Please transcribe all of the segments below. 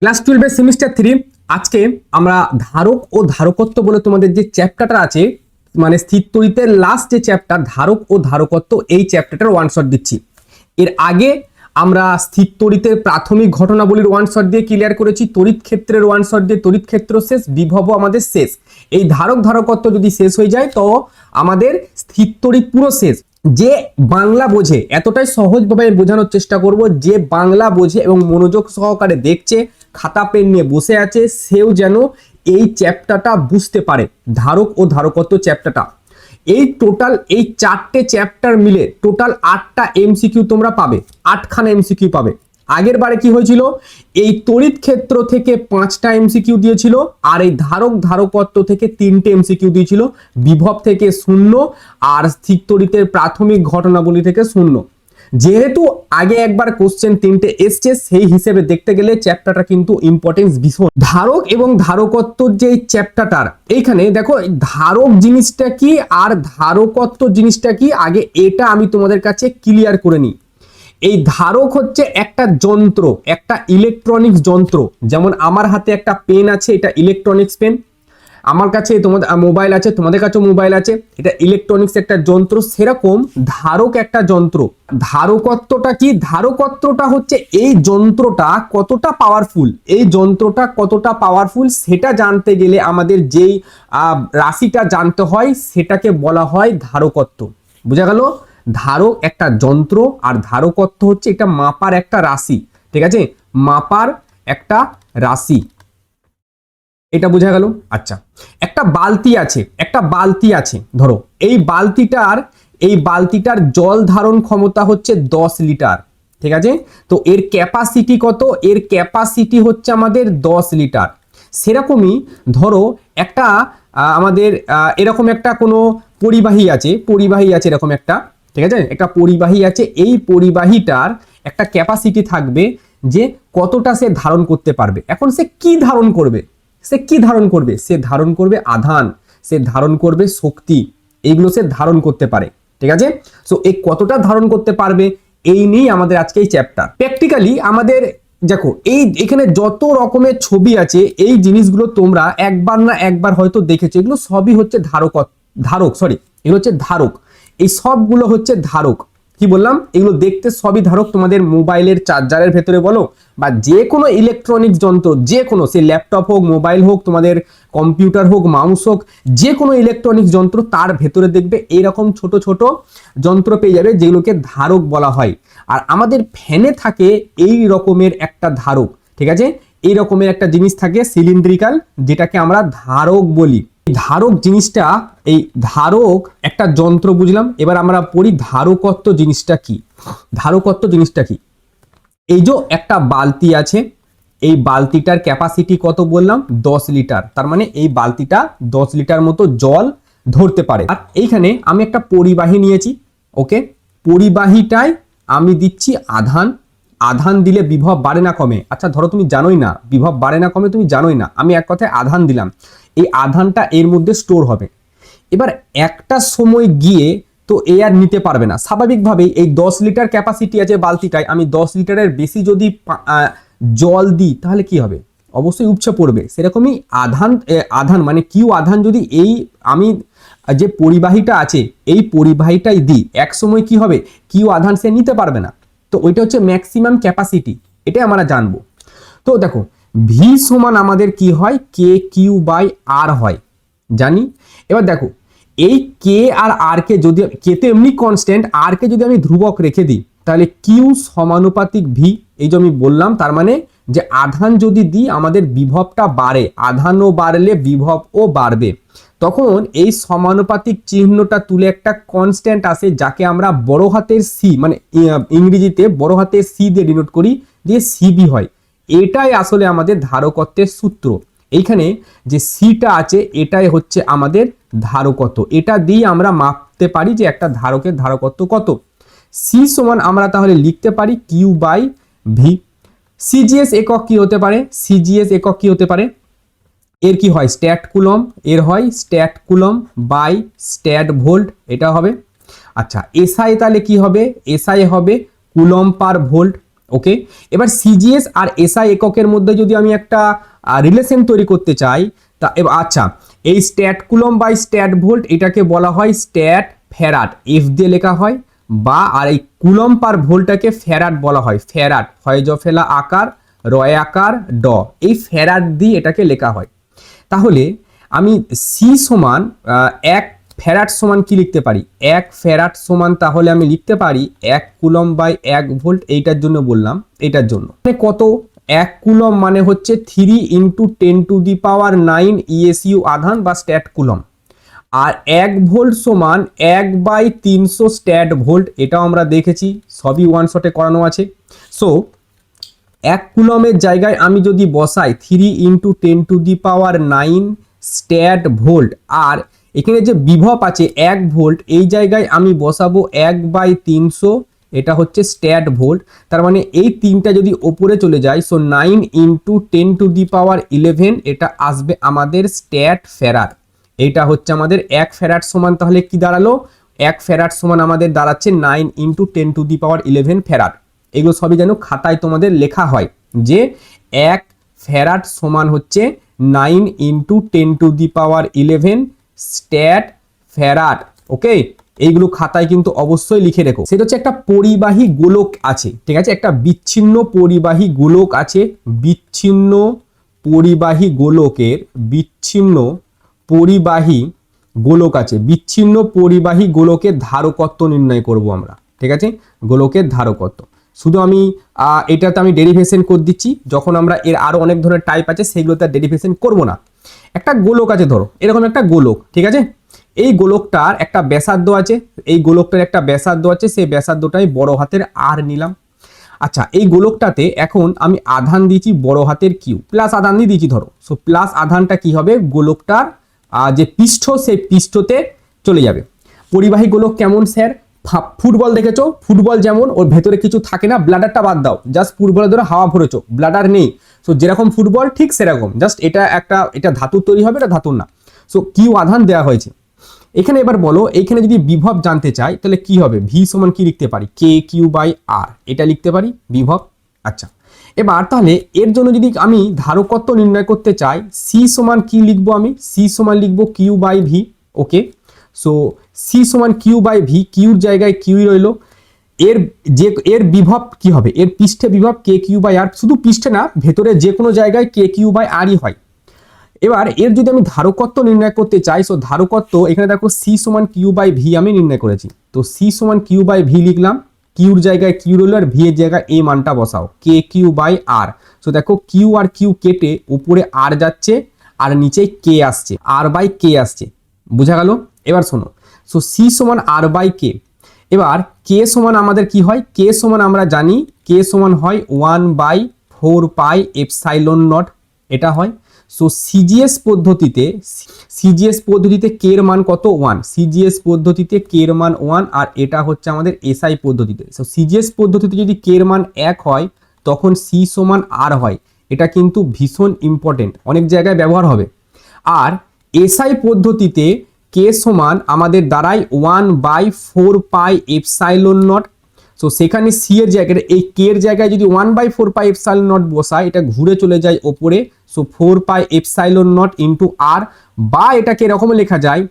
Class 12 semester 3 আজকে আমরা ধারক ও ধারকত্ব বলে তোমাদের যে চ্যাপ্টারটা আছে মানে স্থির তড়িতের লাস্ট যে চ্যাপ্টার ধারক ও ধারকত্ব এই চ্যাপ্টারটার ওয়ান শট দিচ্ছি। এর আগে আমরা স্থির তড়িতের প্রাথমিক ঘটনাবলীর ওয়ান শট দিয়ে ক্লিয়ার করেছি, তড়িৎ ক্ষেত্রের ওয়ান শট দিয়ে তড়িৎ ক্ষেত্র শেষ, বিভব আমাদের শেষ। এই ধারক ধারকত্ব যদি শেষ হয়ে যায় তো আমাদের স্থির তড়িৎ পুরো শেষ। যে বাংলা বোঝে, এতটাই সহজভাবে আমি বোঝানোর চেষ্টা করব, যে বাংলা বোঝে এবং মনোযোগ সহকারে দেখছে, খাতা পেন নিয়ে বসে আছে, সেও যেন এই চ্যাপ্টারটা বুঝতে পারে, ধারক ও ধারকত্ব চ্যাপ্টারটা। এই টোটাল এই চারটে চ্যাপ্টার মিলে টোটাল 8টা এমসিকিউ তোমরা পাবে, 8খানা এমসিকিউ পাবে। আগের বারে কি হয়েছিল, এই তড়িৎ ক্ষেত্র থেকে 5টা এমসিকিউ দিয়েছিল, আর এই ধারক ধারকত্ব থেকে 3টে এমসিকিউ দিয়েছিল, বিভব থেকে 0 আর স্থির তড়িতের প্রাথমিক ঘটনাবলী থেকে 0। যেহেতু আগে একবার কোশ্চেন 3টে এসছে, সেই হিসেবে দেখতে গেলে চ্যাপ্টারটা কিন্তু ইম্পর্টেন্স ভীষণ। ধারক এবং ধারকত্বর যে চ্যাপ্টারটার এইখানে দেখো, ধারক জিনিসটা কি আর ধারকত্ব জিনিসটা কি, আগে এটা আমি তোমাদের কাছে ক্লিয়ার করে নিই। এই ধারক হচ্ছে একটা যন্ত্র, একটা ইলেকট্রনিক্স যন্ত্র। যেমন আমার হাতে একটা পেন আছে, এটা ইলেকট্রনিক্স পেন। আমার কাছে তোমাদের মোবাইল আছে, তোমাদের কাছেও মোবাইল আছে, এটা ইলেকট্রনিক্স একটা যন্ত্র। সেরকম ধারক একটা যন্ত্র। ধারকত্বটা কি, ধারকত্বটা হচ্ছে এই যন্ত্রটা কতটা পাওয়ারফুল, এই যন্ত্রটা কতটা পাওয়ারফুল সেটা জানতে গেলে আমাদের যেই রাশিটা জানতে হয় সেটাকে বলা হয় ধারকত্ব। বোঝা গেল? ধারক একটা যন্ত্র আর ধারকত্ব হচ্ছে এটা মাপার একটা রাশি। ঠিক আছে, মাপার একটা রাশি, এটা বোঝা গেল। আচ্ছা, একটা বালতি আছে, একটা বালতি আছে ধরো, এই বালতিটার জল ধারণ ক্ষমতা হচ্ছে 10 লিটার। ঠিক আছে, তো এর ক্যাপাসিটি কত, এর ক্যাপাসিটি হচ্ছে আমাদের 10 লিটার। সেরকমই ধরো একটা আমাদের এরকম একটা কোনো পরিবাহী আছে, এরকম একটা, ঠিক আছে, একটা পরিবাহী আছে। এই পরিবাহীটার একটা ক্যাপাসিটি থাকবে যে কতটা সে ধারণ করতে পারবে। এখন সে কি ধারণ করবে, সে কি ধারণ করবে, সে ধারণ করবে আধান, সে ধারণ করবে শক্তি, এইগুলো সে ধারণ করতে পারে। ঠিক আছে, সো এই কতটা ধারণ করতে পারবে এই নিয়ে আমাদের আজকে এই চ্যাপ্টার। প্র্যাকটিক্যালি আমাদের দেখো, এখানে যত রকমের ছবি আছে এই জিনিসগুলো তোমরা একবার না একবার হয়তো দেখেছো। এগুলো সবই হচ্ছে এগুলো হচ্ছে ধারক। এই সবগুলো হচ্ছে ধারক। কি বললাম, এগুলো দেখতে সবই ধারক। তোমাদের মোবাইলের চার্জারের ভেতরে বলো বা যে কোনো ইলেকট্রনিক্স যন্ত্র, যে কোনো, সে ল্যাপটপ হোক, মোবাইল হোক, তোমাদের কম্পিউটার হোক, মাউস হোক, যে কোনো ইলেকট্রনিক্স যন্ত্র তার ভেতরে দেখবে এইরকম ছোট ছোট যন্ত্র পেয়ে যাবে যেগুলোকে ধারক বলা হয়। আর আমাদের ফ্যানে থাকে এই রকমের একটা ধারক। ঠিক আছে, এই রকমের একটা জিনিস থাকে সিলিন্ড্রিক্যাল, যেটাকে আমরা ধারক বলি। ধারক জিনিসটা, এই ধারক একটা যন্ত্র বুঝলাম। এবার আমরা পড়ি ধারকত্ব জিনিসটা কি। ধারকত্ব জিনিসটা কি, এই যে একটা বালতি আছে, এই বালতিটার ক্যাপাসিটি কত বললাম, 10 লিটার। তার মানে এই বালতিটা 10 লিটার মতো জল ধরতে পারে। আর এইখানে আমি একটা পরিবাহী নিয়েছি, ওকে, পরিবাহীটায় আমি দিচ্ছি আধান। আধান দিলে বিভব বাড়ে না কমে? আচ্ছা ধরো তুমি জানোই না বিভব বাড়ে না কমে, তুমি জানোই না, আমি এক কথায় আধান দিলাম। এই আধানটা এর মধ্যে স্টোর হবে। এবার একটা সময় গিয়ে তো এ আর নিতে পারবে না, স্বাভাবিকভাবেই এই 10 লিটার ক্যাপাসিটি আছে বালতিটায়, আমি 10 লিটারের বেশি যদি জল দিই তাহলে কি হবে, অবশ্যই উপচে পড়বে। সেরকমই আধান মানে কিউ আধান যদি এই আমি যে পরিবাহীটা আছে এই পরিবাহীটাই দিই, এক সময় কি হবে, কিউ আধান সে নিতে পারবে না। তো ওইটা হচ্ছে ম্যাক্সিমাম ক্যাপাসিটি, এটাই আমরা জানবো। তো দেখো, ভি সমান আমাদের কি হয়, কে কিউ বাই আর হয়, জানি। এবার দেখো, এই কে আর আর কে যদি, কে তো এমনি কনস্ট্যান্ট, আর কে যদি আমি ধ্রুবক রেখে দিই তাহলে কিউ সমানুপাতিক ভি। এই যে আমি বললাম, তার মানে যে আধান যদি দিই আমাদের বিভবটা বাড়ে, আধানও বাড়লে বিভবও বাড়বে। তখন এই সমানুপাতিক চিহ্নটা তুলে একটা কনস্ট্যান্ট আসে যাকে আমরা বড় হাতের সি, মানে ইংরেজিতে বড় হাতের সি দিয়ে ডিনোট করি, দিয়ে সিবি হয়। এটাই আসলে আমাদের ধারকত্বের সূত্র। এইখানে যে সিটা আছে এটাই হচ্ছে আমাদের ধারকত্ব। এটা দিয়ে আমরা মাপতে পারি যে একটা ধারকের ধারকত্ব কত। সি সমান আমরা তাহলে লিখতে পারি কিউ বাই ভি। সিজিএস একক কি হতে পারে, সিজিএস একক কি হতে পারে, এর কি হয় স্ট্যাট কুলম, এর হয় statcoulomb by statvolt, এটা হবে। আচ্ছা এসআই তাহলে কি হবে, এসআই হবে কুলম পার ভোল্ট। ওকে, এবার সিজিএস আর এসআই এককের মধ্যে যদি আমি একটা রিলেশন তৈরি করতে চাই, তা আচ্ছা, এই statcoulomb by statvolt এটাকে বলা হয় স্ট্যাট ফ্যারাড, এফ দিয়ে লেখা হয়, বা আর এই কুলম পার ভোল্টটাকে ফ্যারাড বলা হয়, ফ্যারাড, ফয়জফেলা আকার রয় আকার ড, এই ফ্যারাড দিয়ে এটাকে লেখা হয়। তাহলে আমি সি সমান 1 ফ্যারাড সমান কি লিখতে পারি, 1 ফ্যারাড সমান তাহলে আমি লিখতে পারি 1 কুলম বাই 1 ভোল্ট, এইটার জন্য বললাম, এটার জন্য কত, 1 কুলম মানে হচ্ছে 3 × 10⁹ ইএসইউ আধান বা স্ট্যাট কুলম, আর 1 ভোল্ট সমান 1/300 স্ট্যাট ভোল্ট, এটাও আমরা দেখেছি, সবই ওয়ান শটে করানো আছে। সো 1 কুলমের জায়গায় আমি যদি বসাই 3 × 10⁹ স্ট্যাট ভোল্ট, আর এখানে যে বিভব আছে 1 ভোল্ট, এই জায়গায় আমি বসাবো 1/300, এটা হচ্ছে স্ট্যাট ভোল্ট। তার মানে এই তিনটা যদি ওপরে চলে যায়, সো 9 × 10⁻11 এটা আসবে আমাদের স্ট্যাট ফ্যারাড। এইটা হচ্ছে আমাদের 1 ফ্যারাড সমান, তাহলে কি দাঁড়ালো, 1 ফ্যারাড সমান আমাদের দাঁড়াচ্ছে 9 × 10⁻11 ফ্যারাড। এগুলো সবই যেন খাতায় তোমাদের লেখা হয় যে 1 ফ্যারাড সমান হচ্ছে 9 × 10⁻11 স্ট্যাট ফ্যারাড। ওকে, এইগুলো খাতায় কিন্তু অবশ্যই লিখে রেখো। সেটা হচ্ছে একটা পরিবাহী গোলক আছে, ঠিক আছে, একটা বিচ্ছিন্ন পরিবাহী গোলক আছে, বিচ্ছিন্ন পরিবাহী গোলকের বিচ্ছিন্ন পরিবাহী গোলক আছে, বিচ্ছিন্ন পরিবাহী গোলকের ধারকত্ব নির্ণয় করব আমরা, ঠিক আছে, গোলকের ধারকত্ব। শুধু আমি এটাতে আমি ডেরিভেশন করে দিচ্ছি, যখন আমরা এর আরো অনেক ধরনের টাইপ আছে সেগুলোতে ডেরিভেশন করব না। একটা গোলক আছে, ধরো এরকম একটা গোলক, ঠিক আছে, এই গোলকটার একটা ব্যাসার্ধ আছে, এই গোলকটার একটা ব্যাসার্ধ আছে, সেই ব্যাসার্ধটাই বড় হাতের আর নিলাম। আচ্ছা, এই গোলকটাতে এখন আমি আধান দিয়েছি বড় হাতের কিউ, প্লাস আধান দিয়ে দিয়েছি ধরো, সো প্লাস আধানটা কি হবে, গোলকটার যে পৃষ্ঠ সেই পৃষ্ঠতে চলে যাবে। পরিবাহী গোলক কেমন স্যার, ফুটবল দেখেছো, ফুটবল যেমন ওর ভেতরে কিছু থাকে না, ব্লাডারটা বাদ দাও, জাস্ট ফুটবলের ধরে হাওয়া ভরেছো, ব্লাডার নেই, সো যেরকম ফুটবল ঠিক সেরকম, জাস্ট এটা ধাতুর তৈরি হবে, এটা ধাতুর না, সো কিউ আধান দেওয়া হয়েছে। এখানে এবার বলো, এইখানে যদি বিভব জানতে চাই তাহলে কি হবে, ভি সমান কি লিখতে পারি, কে কিউ বাই আর, এটা লিখতে পারি বিভব। আচ্ছা, এবার তাহলে এর জন্য যদি আমি ধারকত্ব নির্ণয় করতে চাই, সি সমান কি লিখবো, আমি সি সমান লিখবো Q by V. Okay, so C সমান কিউ বাই ভি, কিউর জায়গায় কিউই রইল, এর বিভব কি হবে, এর পৃষ্ঠে বিভব কে কিউ বাই আর, শুধু পৃষ্ঠে না ভেতরে যে কোনো জায়গায় কে কিউ বাই আরই হয়। এবার এর যদি আমি ধারকত্ব নির্ণয় করতে চাই, সো ধারকত্ব এখানে দেখো সি সমান কিউ বাই ভি আমি নির্ণয় করেছি, তো সি সমান কিউ বাই ভি লিখলাম, কিউর জায়গায় কিউ রইল আর ভি এর জায়গায় এই মানটা বসাও, কে কিউ বাই আর। সো দেখো কিউ আর কিউ কেটে উপরে আর যাচ্ছে আর নিচে কে আসছে, আর বাই কে আসছে, বুঝা গেল। এবার শোনো, সো সি সমান আর বাই কে। এবার কে সমান আমাদের কি হয়, কে সমান আমরা জানি কে সমান হয় 1/4πε0, এটা হয়। সো সিজিএস পদ্ধতিতে কে এর মান কত, 1, সিজিএস পদ্ধতিতে কে এর মান 1, আর এটা হচ্ছে আমাদের এসআই পদ্ধতিতে। সো সিজিএস পদ্ধতিতে যদি কে এর মান 1 হয় তখন সি সমান আর হয়, এটা কিন্তু ভীষণ ইম্পর্টেন্ট, অনেক জায়গায় ব্যবহার হবে। আর এসআই পদ্ধতিতে কে সমান আমাদের দাঁড়ায় 1/4πε0। সো সেখানে সি এর জায়গায় এই কে এর জায়গায় যদি 1/4πε0 বসায়, এটা ঘুরে চলে যায় ওপরে, সো 4πε0 ইন্টু আর, বা এটাকে এরকম লেখা যায়,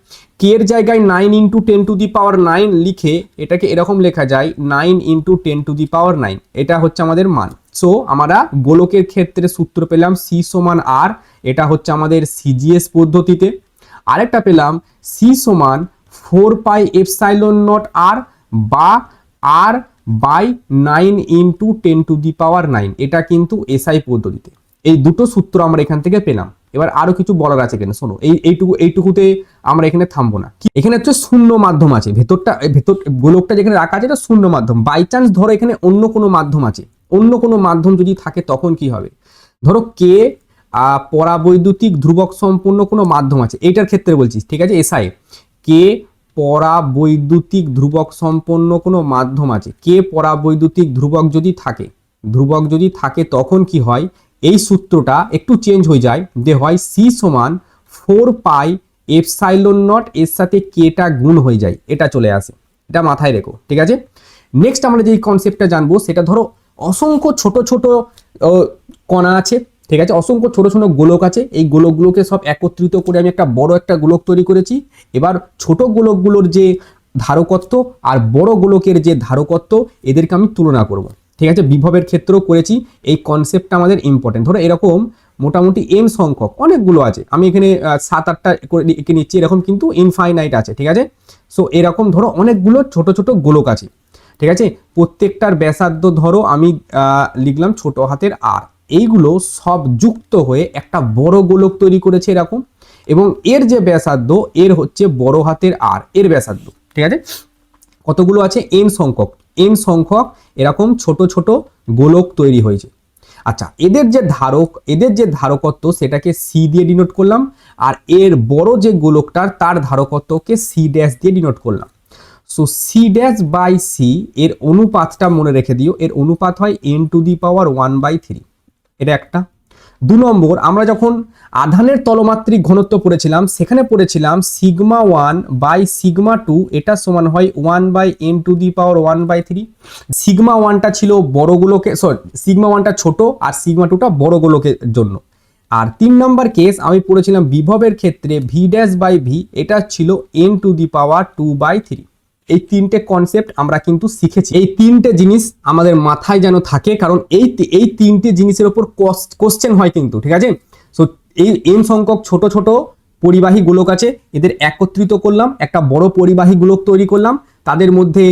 কে এর জায়গায় 9 × 10⁹ লিখে এটাকে এরকম লেখা যায় 9 × 10⁹, এটা হচ্ছে আমাদের মান। সো আমরা গোলকের ক্ষেত্রে সূত্র পেলাম সি সমান আর, এটা হচ্ছে আমাদের সিজিএস পদ্ধতিতে। আরেকটা পেলাম সি সমান 4πε0 আর, বা আর বাই 9 × 10⁹, এটা কিন্তু এসআই পদ্ধতিতে। এই দুটো সূত্র আমরা এখান থেকে পেলাম। এবার আরো কিছু বলার আছে কেন, শোনো, এইটুকুতে আমরা এখানে থামবো না। এখানে হচ্ছে শূন্য মাধ্যম আছে, ভেতর গোলকটা যেখানে রাখা আছে এটা শূন্য মাধ্যম। বাই চান্স ধরো এখানে অন্য কোনো মাধ্যম আছে, অন্য কোনো মাধ্যম যদি থাকে তখন কি হবে, ধরো কে পরাবৈদ্যুতিক ধ্রুবক সম্পন্ন কোনো মাধ্যম আছে, এইটার ক্ষেত্রে বলছি, ঠিক আছে, এসআই কে পরাবৈদ্যুতিক ধ্রুবক সম্পন্ন কোনো মাধ্যম আছে, কে পরাবৈদ্যুতিক ধ্রুবক যদি থাকে তখন কি হয়, এই সূত্রটা একটু চেঞ্জ হয়ে যায়, যে হয় সি সমান 4πε0 এর সাথে কেটা গুণ হয়ে যায়, এটা চলে আসে, এটা মাথায় রেখো, ঠিক আছে। নেক্সট আমরা যে কনসেপ্টটা জানবো সেটা ধরো অসংখ্য ছোট ছোট কণা আছে, ঠিক আছে, অসংখ্য ছোট ছোট গোলক আছে। এই গোলকগুলোকে সব একত্রিত করে আমি একটা বড় একটা গোলক তৈরি করেছি। এবার ছোট গোলকগুলোর যে ধারকত্ব আর বড় গোলকের যে ধারকত্ব এদেরকে আমি তুলনা করব, ঠিক আছে। বিভবের ক্ষেত্রেও করেছি। এই কনসেপ্টটা আমাদের ইম্পর্টেন্ট। ধরো এরকম মোটামুটি এন সংখ্যক অনেকগুলো আছে, আমি এখানে 7-8টা করে এঁকে নিচ্ছি, এরকম কিন্তু ইনফাইনাইট আছে, ঠিক আছে। সো এরকম ধরো অনেকগুলো ছোট ছোট গোলক আছে, ঠিক আছে। প্রত্যেকটার ব্যাসার্ধ ধরো আমি লিখলাম ছোট হাতের আর, এইগুলো সব যুক্ত হয়ে একটা বড় গোলক তৈরি করেছে এরকম, এবং এর যে ব্যাসার্ধ এর হচ্ছে বড় হাতের আর এর ব্যাসার্ধ, ঠিক আছে। কতগুলো আছে? এন সংখ্যক এরকম ছোট ছোট গোলক তৈরি হয়েছে। আচ্ছা, এদের যে ধারকত্ব সেটাকে সি দিয়ে ডিনোট করলাম, আর এর বড় যে গোলকটার তার ধারকত্বকে সি ড্যাশ দিয়ে ডিনোট করলাম। So C dash by C এর অনুপাতটা মনে রেখে দিও, এর অনুপাত হয় n⁻⁴ এটা একটা। 2 নম্বর, আমরা যখন আধানের তলমাত্রিক ঘনত্ব পড়েছিলাম সেখানে পড়েছিলাম σ1 বাই σ2 এটা সমান হয় 1/n⁻⁴ σ1টা ছিল বড় গোলকে, সরি σ1টা ছোট আর σ2টা বড় গোলকের জন্য। আর 3 নম্বর কেস আমি পড়েছিলাম বিভবের ক্ষেত্রে ভি ড্যাশ বাই ভি এটা ছিল n⁻²/3। এই তিনটে কনসেপ্ট আমরা কিন্তু শিখেছি। এই তিনটে জিনিস আমাদের মাথায় যেন থাকে, কারণ এই তিনটে জিনিসের উপর কোশ্চেন হয় কিন্তু, ঠিক আছে। সো এই এন সংখ্যক ছোট ছোট পরিবাহী গোলক আছে, এদের একত্রিত করলাম, একটা বড় পরিবাহী গোলক তৈরি করলাম। তাদের মধ্যে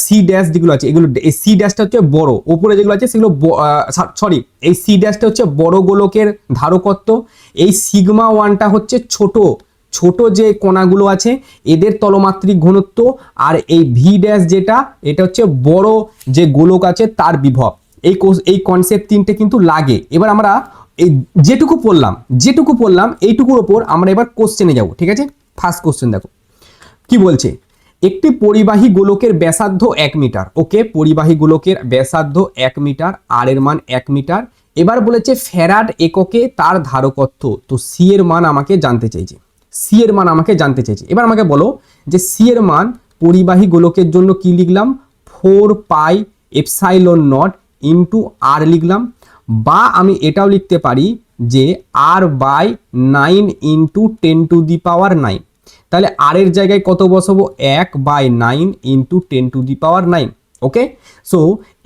সি ড্যাশ যেগুলো আছে এগুলো, এই সি ড্যাশটা হচ্ছে বড়, ওপরে যেগুলো আছে সেগুলো সরি এই সি ড্যাশটা হচ্ছে বড় গোলকের ধারকত্ব, এই σ1টা হচ্ছে ছোট যে কণাগুলো আছে এদের তলমাত্রিক ঘনত্ব, আর এই ভি ড্যাশ যেটা এটা হচ্ছে বড় যে গোলক আছে তার বিভব। এই কনসেপ্ট তিনটে কিন্তু লাগে। এবার আমরা এই যেটুকু পড়লাম এইটুকুর ওপর আমরা এবার কোশ্চেনে যাব, ঠিক আছে। ফার্স্ট কোশ্চেন দেখো কি বলছে, একটি পরিবাহী গোলকের ব্যাসার্ধ 1 মিটার, ওকে, পরিবাহী গোলকের ব্যাসার্ধ 1 মিটার, আর এর মান 1 মিটার। এবার বলেছে ফ্যারাড এককে তার ধারকত্ব, তো সি এর মান আমাকে জানতে চাইছে। এবার আমাকে বলো যে সি এর মান পরিবাহী গোলকের জন্য কি লিখলাম, 4πε0 ইন্টু আর লিখলাম, বা আমি এটাও লিখতে পারি যে r/9 ইন্টু 10⁹। তাহলে আর এর জায়গায় কত বসাবো, 1/9 ইন্টু 10⁹। ওকে, সো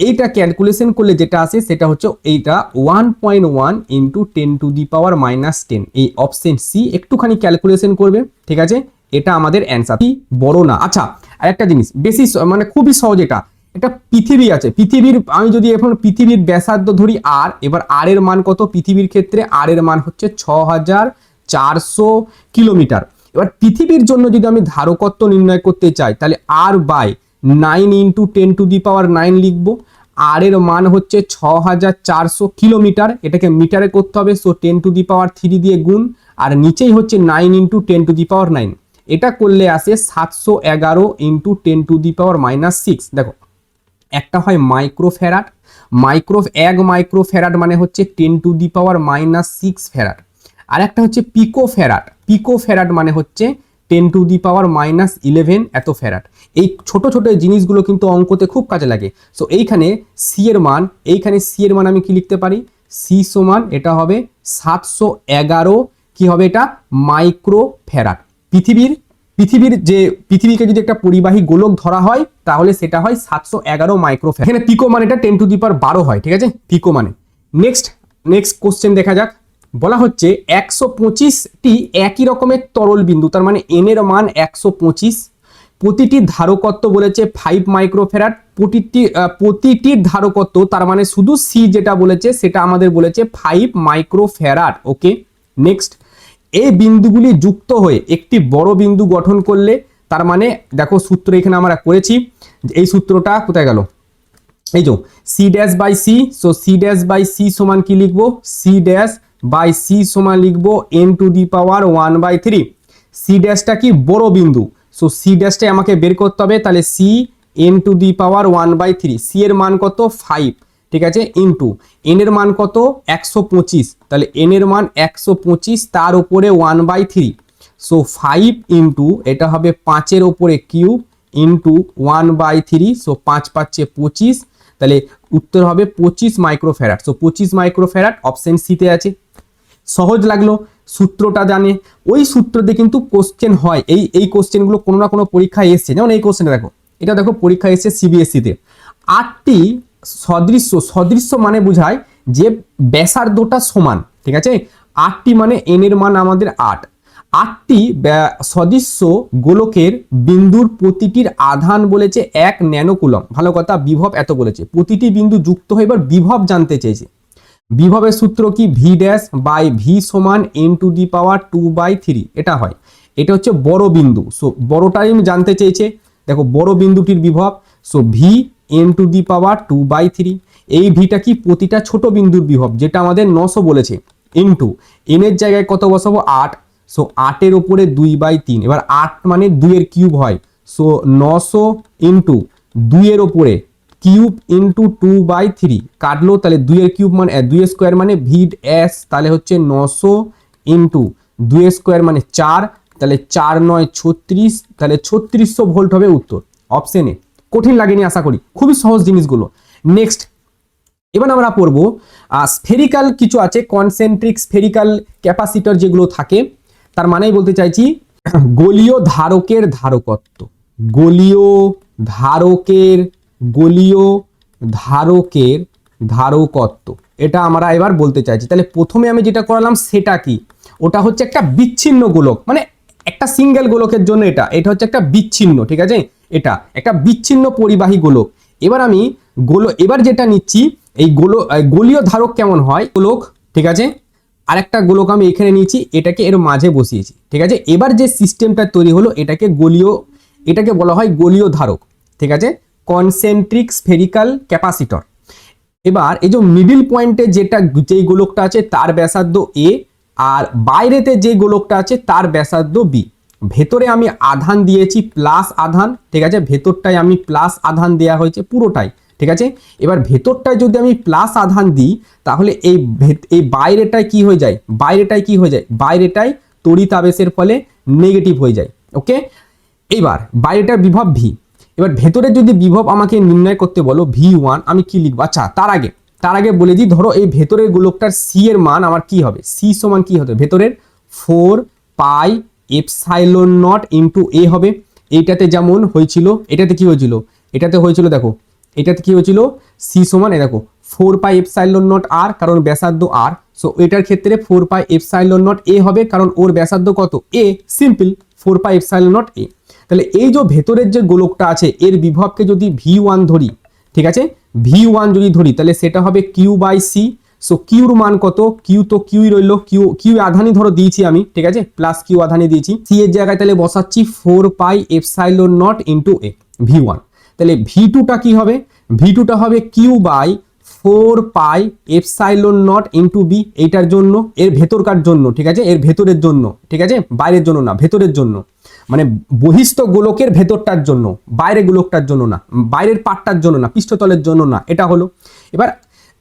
এইটা ক্যালকুলেশন করলে যেটা আসে সেটা হচ্ছে এইটা 1.1 ইন্টু 10⁻⁻10। এই অপশন সি একটুখানি ক্যালকুলেশন করবে, ঠিক আছে। এটা আমাদের অ্যান্সার, বড় না। আচ্ছা, আরেকটা জিনিস বেশি মানে খুবই সহজ, এটা পৃথিবী আছে, আমি যদি এখন পৃথিবীর ব্যাসার্ধ ধরি আর, এবার আর এর মান কত পৃথিবীর ক্ষেত্রে, আর এর মান হচ্ছে 6400 কিলোমিটার। এবার পৃথিবীর জন্য যদি আমি ধারকত্ব নির্ণয় করতে চাই তাহলে r/9 ইন্টু 10⁹ লিখবো। আর এর মান হচ্ছে 6400 কিলোমিটার, এটাকে মিটারে করতে হবে, সো 10⁻³ দিয়ে গুণ, আর নিচেই হচ্ছে 9 ইন্টু 10⁹। এটা করলে আসে 711 ইন্টু 10⁻⁻6। দেখো একটা হয় মাইক্রোফ্যারাড, 1 মাইক্রোফ্যারাড মানে হচ্ছে 10⁻⁻6 ফ্যারাড, আর একটা হচ্ছে পিকোফ্যারাড মানে হচ্ছে 10⁻11 এত ফ্যারাড। এই ছোট ছোট জিনিসগুলো কিন্তু অঙ্কতে খুব কাজে লাগে। সো এইখানে সি এর মান আমি কি লিখতে পারি, সি সমান এটা হবে 711 কি হবে এটা মাইক্রোফ্যারাড। পৃথিবীকে যদি একটা পরিবাহী গোলক ধরা হয় তাহলে সেটা হয় 711 মাইক্রোফ্যারাড। এখানে পিকো মানে এটা 10⁻12 হয়, ঠিক আছে, পিকো মানে। নেক্সট কোশ্চেন দেখা যাক। বলা হচ্ছে 125টি একই রকমের তরল বিন্দু, তার মানে এন এর মান 125, প্রতিটির ধারকত্ব বলেছে 5 মাইক্রোফ্যারাড, প্রতিটির ধারকত্ব তার মানে শুধু সি যেটা বলেছে সেটা আমাদের বলেছে 5 মাইক্রোফ্যারাড। ওকে, নেক্সট, এই বিন্দুগুলি যুক্ত হয়ে একটি বড় বিন্দু গঠন করলে, তার মানে দেখো সূত্র এখানে আমরা করেছি, এই সূত্রটা কোথায় গেল, এই যে C dash by C. So C dash by C সমান কি লিখবো, সি ড্যাশ বাই সি সমান লিখবো n⁻⁴। সি ড্যাশটা কি বড় বিন্দু, সো সি ড্যাশটাই আমাকে বের করতে হবে, তাহলে সি n⁻⁴। সি এর মান কত 5, ঠিক আছে, ইন্টু এন এর মান কত 125, তাহলে এন এর মান 125 তার উপরে 1/3। সো 5 ইন্টু এটা হবে 5 এর উপরে কিউব ইন্টু 1/3, সো 5 5 25, তাহলে উত্তর হবে 25 মাইক্রোফ্যারাড। সো 25 মাইক্রোফ্যারাড অপশন সিতে আছে। সহজ লাগলো, সূত্রটা জানে, ওই সূত্র দিয়ে কিন্তু কোশ্চেন হয়। এই কোশ্চেনগুলো কোনো না কোনো পরীক্ষায় এসছে। যেমন এই কোশ্চেনটা দেখো, এটা দেখো পরীক্ষায় এসছে সিবিএসসিতে। 8টি সদৃশ্য মানে বোঝায় যে ব্যাসার্ধটা সমান, ঠিক আছে। 8টি মানে এন এর মান আমাদের 8। 8টি সদৃশ্য গোলকের বিন্দুর প্রতিটির আধান বলেছে 1 ন্যানোকুলম। ভালো কথা, বিভব এত বলেছে, প্রতিটি বিন্দু যুক্ত হয়ে এবার বিভব জানতে চেয়েছে। বিভবের সূত্র কি? ভি ড্যাশ বাই ভি সমান এন টু দি পাওয়ার 2/3, এটা হয়। এটা হচ্ছে বড় বিন্দু, সো বড়টাই জানতে চেয়েছে। দেখো বড় বিন্দুটির বিভব, so v n to the power 2/3। এই ভিটা কি? প্রতিটা ছোট বিন্দুর বিভব, যেটা আমাদের 900 বলেছে, ইনটু এন এর জায়গায় কত বসাবো? 8। সো 8-এর উপরে 2/3। এবার 8 মানে 2 এর কিউব হয়, সো 900 ইন্টু 2 এর উপরে কিউব ইন্টু 2/3 কাটলো, তাহলে 2 এর কিউব মানে 2 এর স্কোয়ার মানে ভিড এস, তাহলে হচ্ছে 900 ইন্টু 2 এর স্কোয়ার মানে 4, তাহলে 4 9 36, তাহলে 3600 ভোল্ট হবে উত্তর। অপশনে কঠিন লাগেনি আশা করি, খুবই সহজ জিনিসগুলো। নেক্সট এবার আমরা পড়বো স্ফেরিক্যাল কিছু আছে, কনসেন্ট্রিক স্ফেরিক্যাল ক্যাপাসিটর যেগুলো থাকে, তার মানেই বলতে চাইছি গোলীয় ধারকের ধারকত্ব। গোলীয় ধারকের ধারকত্ব, এটা আমরা এবার বলতে চাইছি। তাহলে প্রথমে আমি যেটা করালাম সেটা কি? ওটা হচ্ছে একটা বিচ্ছিন্ন গোলক, মানে একটা সিঙ্গেল গোলকের জন্য এটা হচ্ছে একটা বিচ্ছিন্ন, ঠিক আছে, এটা একটা বিচ্ছিন্ন পরিবাহী গোলক। এবার আমি এবার যেটা নিচ্ছি, এই গোলীয় ধারক কেমন হয় গোলক, ঠিক আছে। আরেকটা গোলক আমি এখানে নিয়েছি, এটাকে এর মাঝে বসিয়েছি, ঠিক আছে। এবার যে সিস্টেমটা তৈরি হলো এটাকে বলা হয় গোলীয় ধারক, ঠিক আছে, কনসেন্ট্রিক স্ফেরিক্যাল ক্যাপাসিটর। এবার এই যে মিডিল পয়েন্টে যেই গোলকটা আছে তার ব্যাসার্ধ এ, আর বাইরেতে যে গোলকটা আছে তার ব্যাসার্ধ বি। ভেতরে আমি আধান দিয়েছি প্লাস আধান, ঠিক আছে, ভেতরটায় আমি প্লাস আধান দেওয়া হয়েছে পুরোটাই, ঠিক আছে। এবার ভেতরটায় যদি আমি প্লাস আধান দিই, তাহলে এই বাইরেটায় কি হয়ে যায়? বাইরেটায় তড়িতাবেশের ফলে নেগেটিভ হয়ে যায়, ওকে। এবার বাইরেটার বিভব ভি। এবার ভেতরে যদি বিভব আমাকে নির্ণয় করতে বলো V1, আমি কি লিখবো? আচ্ছা, তার আগে বলে দিই, ধরো এই ভেতরের গোলকটার সি এর মান আমার কি হবে? সি সমান কি হবে ভেতরের? 4 π এপসাইলন নট ইন্টু এ হবে। এইটাতে যেমন হয়েছিল, এটাতে কি হয়েছিল? দেখো এটাতে কি হয়েছিল? সি সমান দেখো 4 π এপসাইলন নট আর, কারণ ব্যাসার্ধ আর। সো এটার ক্ষেত্রে 4 π এপসাইলন নট এ হবে, কারণ ওর ব্যাসার্ধ কত? এ, সিম্পল 4 π এপসাইলন নট এ। তাহলে এই যে ভেতরের যে গোলকটা আছে এর বিভবকে যদি V1 ধরি, ঠিক আছে, V1 যদি ধরি, তাহলে সেটা হবে Q/C। সো কিউর মান কত? কিউ তো কিউই রইল, কিউ আধানি ধরো দিয়েছি আমি, ঠিক আছে, প্লাস কিউ আধানি দিয়েছি। সি এর জায়গায় তাহলে বসাচ্ছি 4 π এপসাইলন নট ইন্টু এ, V1। তাহলে V2টা কি হবে? V2টা হবে Q/4 π epsilon naught into B, এইটার জন্য, এর ভেতরকার জন্য, ঠিক আছে, এর ভেতরের জন্য, ঠিক আছে, বাইরের জন্য না, ভেতরের জন্য, মানে বহিস্থ গোলকের ভেতরটার জন্য, বাইরের গোলকটার জন্য না, বাইরের পাটটার জন্য না, পৃষ্ঠতলের জন্য না, এটা হলো। এবার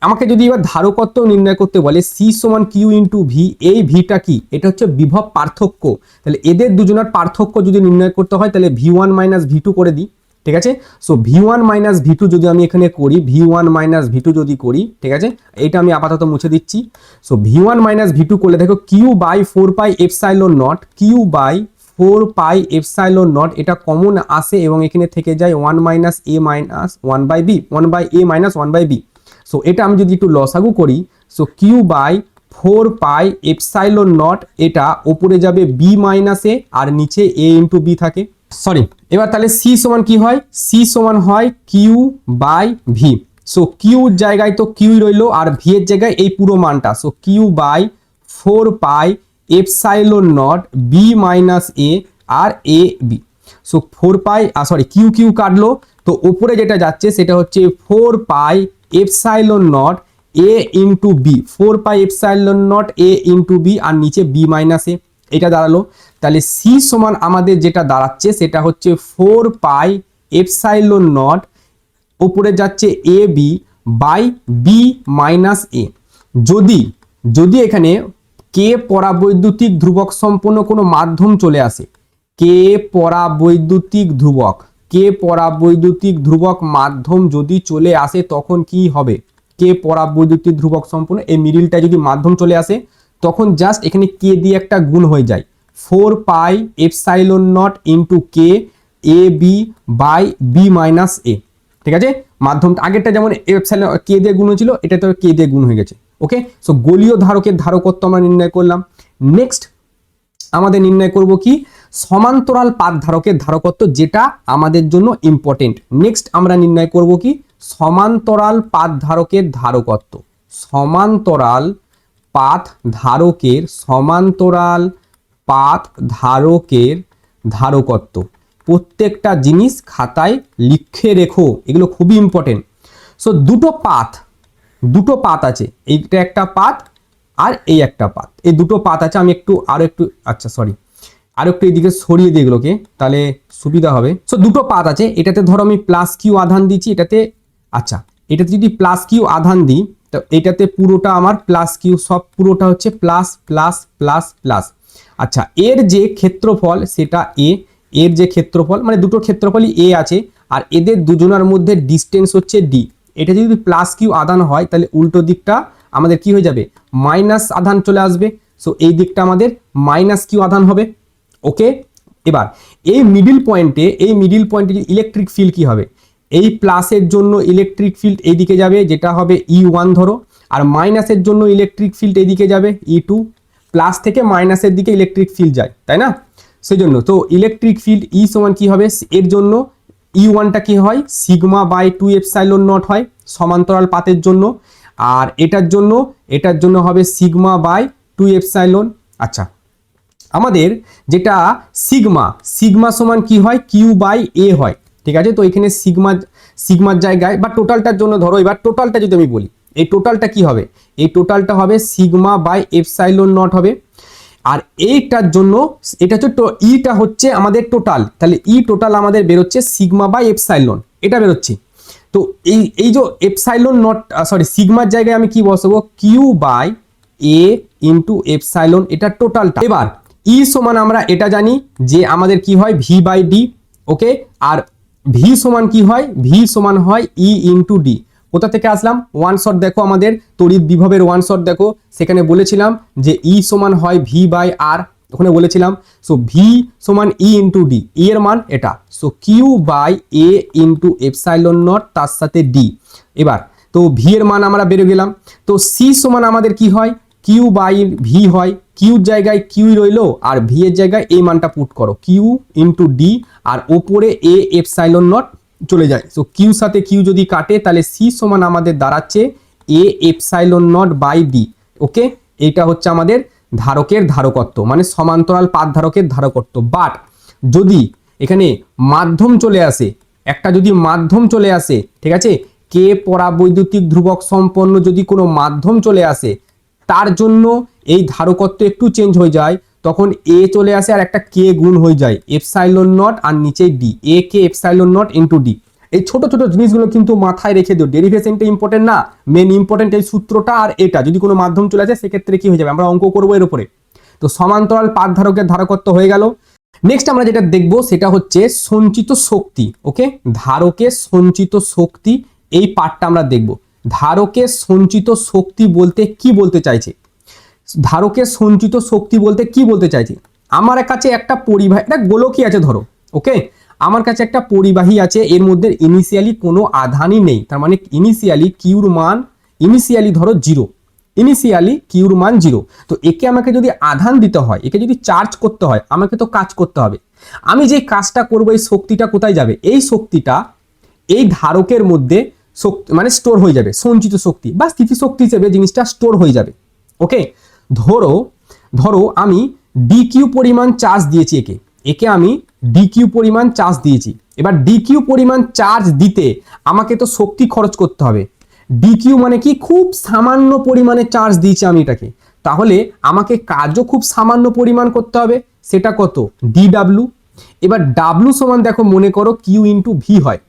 আমাকে যদি এবার ধারকত্ব নির্ণয় করতে বলে সি সমান কিউ ইন্টু ভি, এই ভিটা কি? এটা হচ্ছে বিভব পার্থক্য। তাহলে এদের দুজনের পার্থক্য যদি নির্ণয় করতে হয়, তাহলে V1 মাইনাস V2 করে দিই, ঠিক আছে। সো V1 মাইনাস V2 যদি আমি এখানে করি, V1 মাইনাস V2 যদি করি, ঠিক আছে, এইটা আমি আপাতত মুছে দিচ্ছি। সো V1 মাইনাস V2 করলে দেখো Q/4 π epsilon naught, Q/4 π epsilon naught, এটা কমন আসে এবং এখানে থেকে যায় 1 minus a minus 1/b, 1/a minus 1/b। So এটা আমি যদি একটু লসাগু করি, সো Q/4 π এপসাইলন নট, এটা ওপরে যাবে b মাইনাস এ আর নিচে a ইন্টু বি থাকে, সরি। এবার তাহলে সি সমান কি হয়? সি সমান হয় Q/v। সো কিউর জায়গায় তো কিউই রইলো, আর ভি এর জায়গায় এই পুরো মানটা, so Q/4 π epsilon naught b minus a আর a b. So 4 π, sorry q কাটলো, তো উপরে যেটা যাচ্ছে সেটা হচ্ছে 4 π epsilon naught a into b, 4 π epsilon naught a into b, আর নিচে বি মাইনাস এ, এটা দাঁড়ালো। তাহলে সি সমান আমাদের যেটা দাঁড়াচ্ছে সেটা হচ্ছে 4 π এপসাইলন নট, উপরে যাচ্ছে এ বি বাই বি মাইনাস এ। যদি এখানে কে পরাবৈদ্যুতিক ধ্রুবক সম্পন্ন কোনো মাধ্যম চলে আসে, কে পরাবৈদ্যুতিক ধ্রুবক, কে পরাবৈদ্যুতিক ধ্রুবক মাধ্যম যদি চলে আসে তখন কি হবে, কে পরাবৈদ্যুতিক ধ্রুবক সম্পূর্ণ এই মিডিলটা যদি মাধ্যম চলে আসে তখন জাস্ট এখানে কে দিয়ে একটা গুণ হয়ে যায়, 4 pi epsilon naught into k a b by b minus a. ঠিক আছে, মাধ্যমটা আগেরটা যেমন এপসাইলন কে দিয়ে গুণ হয়েছিল, এটা তো কে দিয়ে গুণ হয়ে গেছে। ওকে, সো গোলীয় ধারকের ধারকত্ব আমরা নির্ণয় করলাম। নেক্সট আমাদের নির্ণয় করব কি, সমান্তরাল পাত ধারকের ধারকত্ব, যেটা আমাদের জন্য ইম্পর্টেন্ট। নেক্সট আমরা নির্ণয় করব কি, সমান্তরাল পাত ধারকের ধারকত্ব। সমান্তরাল পাত ধারকের, সমান্তরাল পাত ধারকের ধারকত্ব। প্রত্যেকটা জিনিস খাতায় লিখে রেখো, এগুলো খুবই ইম্পর্টেন্ট। সো দুটো পাত আছে, এইটা একটা পাত আর এই একটা পাত, এই দুটো পাত আছে। আমি আরো একটু আরো একটু এইদিকে সরিয়ে দিই এগুলোকে, তাহলে সুবিধা হবে। সো দুটো পাত আছে, এটাতে ধরো আমি প্লাস কিউ আধান দিচ্ছি, এটাতে এটাতে যদি প্লাস কিউ আধান দিই তো এটাতে পুরোটা আমার প্লাস কিউ, সব পুরোটা হচ্ছে প্লাস প্লাস প্লাস প্লাস। এর যে ক্ষেত্রফল সেটা এর যে ক্ষেত্রফল মানে দুটো ক্ষেত্রফলই এ আছে, আর এদের দুজনের মধ্যে ডিস্টেন্স হচ্ছে ডি। এটা যদি প্লাস কিউ আধান হয় তাহলে উল্টো দিকটা আমাদের কি হয়ে যাবে, মাইনাস আধান চলে আসবে। সো এই দিকটা আমাদের মাইনাস কিউ আধান হবে। ওকে, এবার এই মিডিল পয়েন্টে ইলেকট্রিক ফিল্ড কি হবে, এই প্লাসের জন্য ইলেকট্রিক ফিল্ড এইদিকে যাবে, যেটা হবে E1 ধরো, আর মাইনাসের জন্য ইলেকট্রিক ফিল্ড এইদিকে যাবে E2। প্লাস থেকে মাইনাসের দিকে ইলেকট্রিক ফিল্ড যায়, তাই না? সেই জন্য তো ইলেকট্রিক ফিল্ড ই সমান কি হবে, এর জন্য E1টা কি হয়, সিগমা বাই 2 এপসাইলন নট হয় সমান্তরাল পাতের জন্য, আর এটার জন্য হবে সিগমা বাই 2 এপসাইলন। আমাদের যেটা সিগমা সমান কি হয়, কিউ বাই এ হয়। ঠিক আছে, তো এখানে সিগমার জায়গায় বা টোটালটার জন্য ধরো, এবার টোটালটা যদি আমি বলি, এই টোটালটা কি হবে, এই টোটালটা হবে সিগমা বাই এপসাইলন নট হবে। আর এইটার জন্য এটা হচ্ছে ইটা হচ্ছে আমাদের টোটাল, তাহলে ই টোটাল আমাদের বেরোচ্ছে সিগমা বাই এপসাইলন, এটা বেরোচ্ছে। তো এই যে এপসাইলন নট সিগমার জায়গায় আমি কি বসাবো, Q by A into epsilon, এটা টোটালটা। এবার ই সমান আমরা এটা জানি যে আমাদের কি হয়, ভি বাই ডি। ওকে, আর ভি সমান কি হয়, ভি সমান হয় ই ইন্টু ডি। কোথা থেকে আসলাম, ওয়ান শট দেখো, আমাদের তড়িৎ বিভবের ওয়ান শট দেখো, সেখানে বলেছিলাম যে ই সমান হয় ভি বাই আর, ওখানে বলেছিলাম। সো ভি সমান ই ইন্টু ডি, ই এর মান এটা, so Q by A into epsilon naught তার সাথে ডি। এবার তো ভি এর মান আমরা বেরো গেলাম। তো সি সমান আমাদের কি হয়, কিউ বাই ভি হয়, কিউর জায়গায় কিউই রইলো, আর ভি এর জায়গায় এই মানটা পুট করো, কিউ ইন্টু ডি, আর ওপরে এ এপসাইলন নট চলে যায়। সো কিউ সাথে কিউ যদি কাটে তাহলে সি সমান আমাদের দাঁড়াচ্ছে a epsilon naught by D. Okay, এইটা হচ্ছে আমাদের ধারকের ধারকত্ব, মানে সমান্তরাল পাত ধারকের ধারকত্ব। বাট যদি এখানে মাধ্যম চলে আসে, একটা যদি মাধ্যম চলে আসে, ঠিক আছে, কে পরাবৈদ্যুতিক ধ্রুবক সম্পন্ন যদি কোনো মাধ্যম চলে আসে, তার জন্য এই ধারকত্ব একটু চেঞ্জ হয়ে যায়, তখন এ চলে আসে আর একটা কে গুণ হয়ে যায় এপসাইলন নট আর নিচে ডি, এ কে এপসাইলন নট ইন্টু ডি। এই ছোট ছোট জিনিসগুলো কিন্তু মাথায় রেখে দিও, ডেরিভেশনটা ইম্পর্টেন্ট না, মেন ইম্পর্টেন্ট এই সূত্রটা। আর এটা যদি কোনো মাধ্যম চলে আসে সেক্ষেত্রে কি হয়ে যাবে, আমরা অঙ্ক করবো এর উপরে। তো সমান্তরাল পাত ধারকের ধারকত্ব হয়ে গেল। নেক্সট আমরা যেটা দেখব সেটা হচ্ছে সঞ্চিত শক্তি। ওকে, ধারকের সঞ্চিত শক্তি, এই পার্টটা আমরা দেখব। ধারকের সঞ্চিত শক্তি বলতে কি বলতে চাইছে, ধারকের সঞ্চিত শক্তি বলতে কি বলতে চাইছে, আমার কাছে একটা পরিবাহী, একটা গোলকই আছে ধরো। ওকে, আমার কাছে একটা পরিবাহী আছে, এর মধ্যে ইনিশিয়ালি কোনো আধানই নেই, তার মানে ইনিশিয়ালি কিউর মান ইনিশিয়ালি ধরো জিরো, ইনিশিয়ালি কিউর মান জিরো। তো একে আমাকে যদি আধান দিতে হয়, একে যদি চার্জ করতে হয়, আমাকে তো কাজ করতে হবে। আমি যে কাজটা করবো, এই শক্তিটা কোথায় যাবে, এই শক্তিটা এই ধারকের মধ্যে শক্তি মানে স্টোর হয়ে যাবে, সঞ্চিত শক্তি বা স্থিতিশক্তি হিসেবে জিনিসটা স্টোর হয়ে যাবে। ওকে, ধরো আমি ডি কিউ পরিমাণ চার্জ দিয়েছি, একে আমি ডি কিউ পরিমাণ চার্জ দিয়েছি। এবার ডি কিউ পরিমাণ চার্জ দিতে আমাকে তো শক্তি খরচ করতে হবে। ডি কিউ মানে কি, খুব সামান্য পরিমাণে চার্জ দিয়েছি আমি এটাকে, তাহলে আমাকে কাজও খুব সামান্য পরিমাণ করতে হবে, সেটা কত, ডি ডাব্লু। এবার ডাব্লু সমান দেখো, মনে করো কিউ ইন্টু ভি হয়,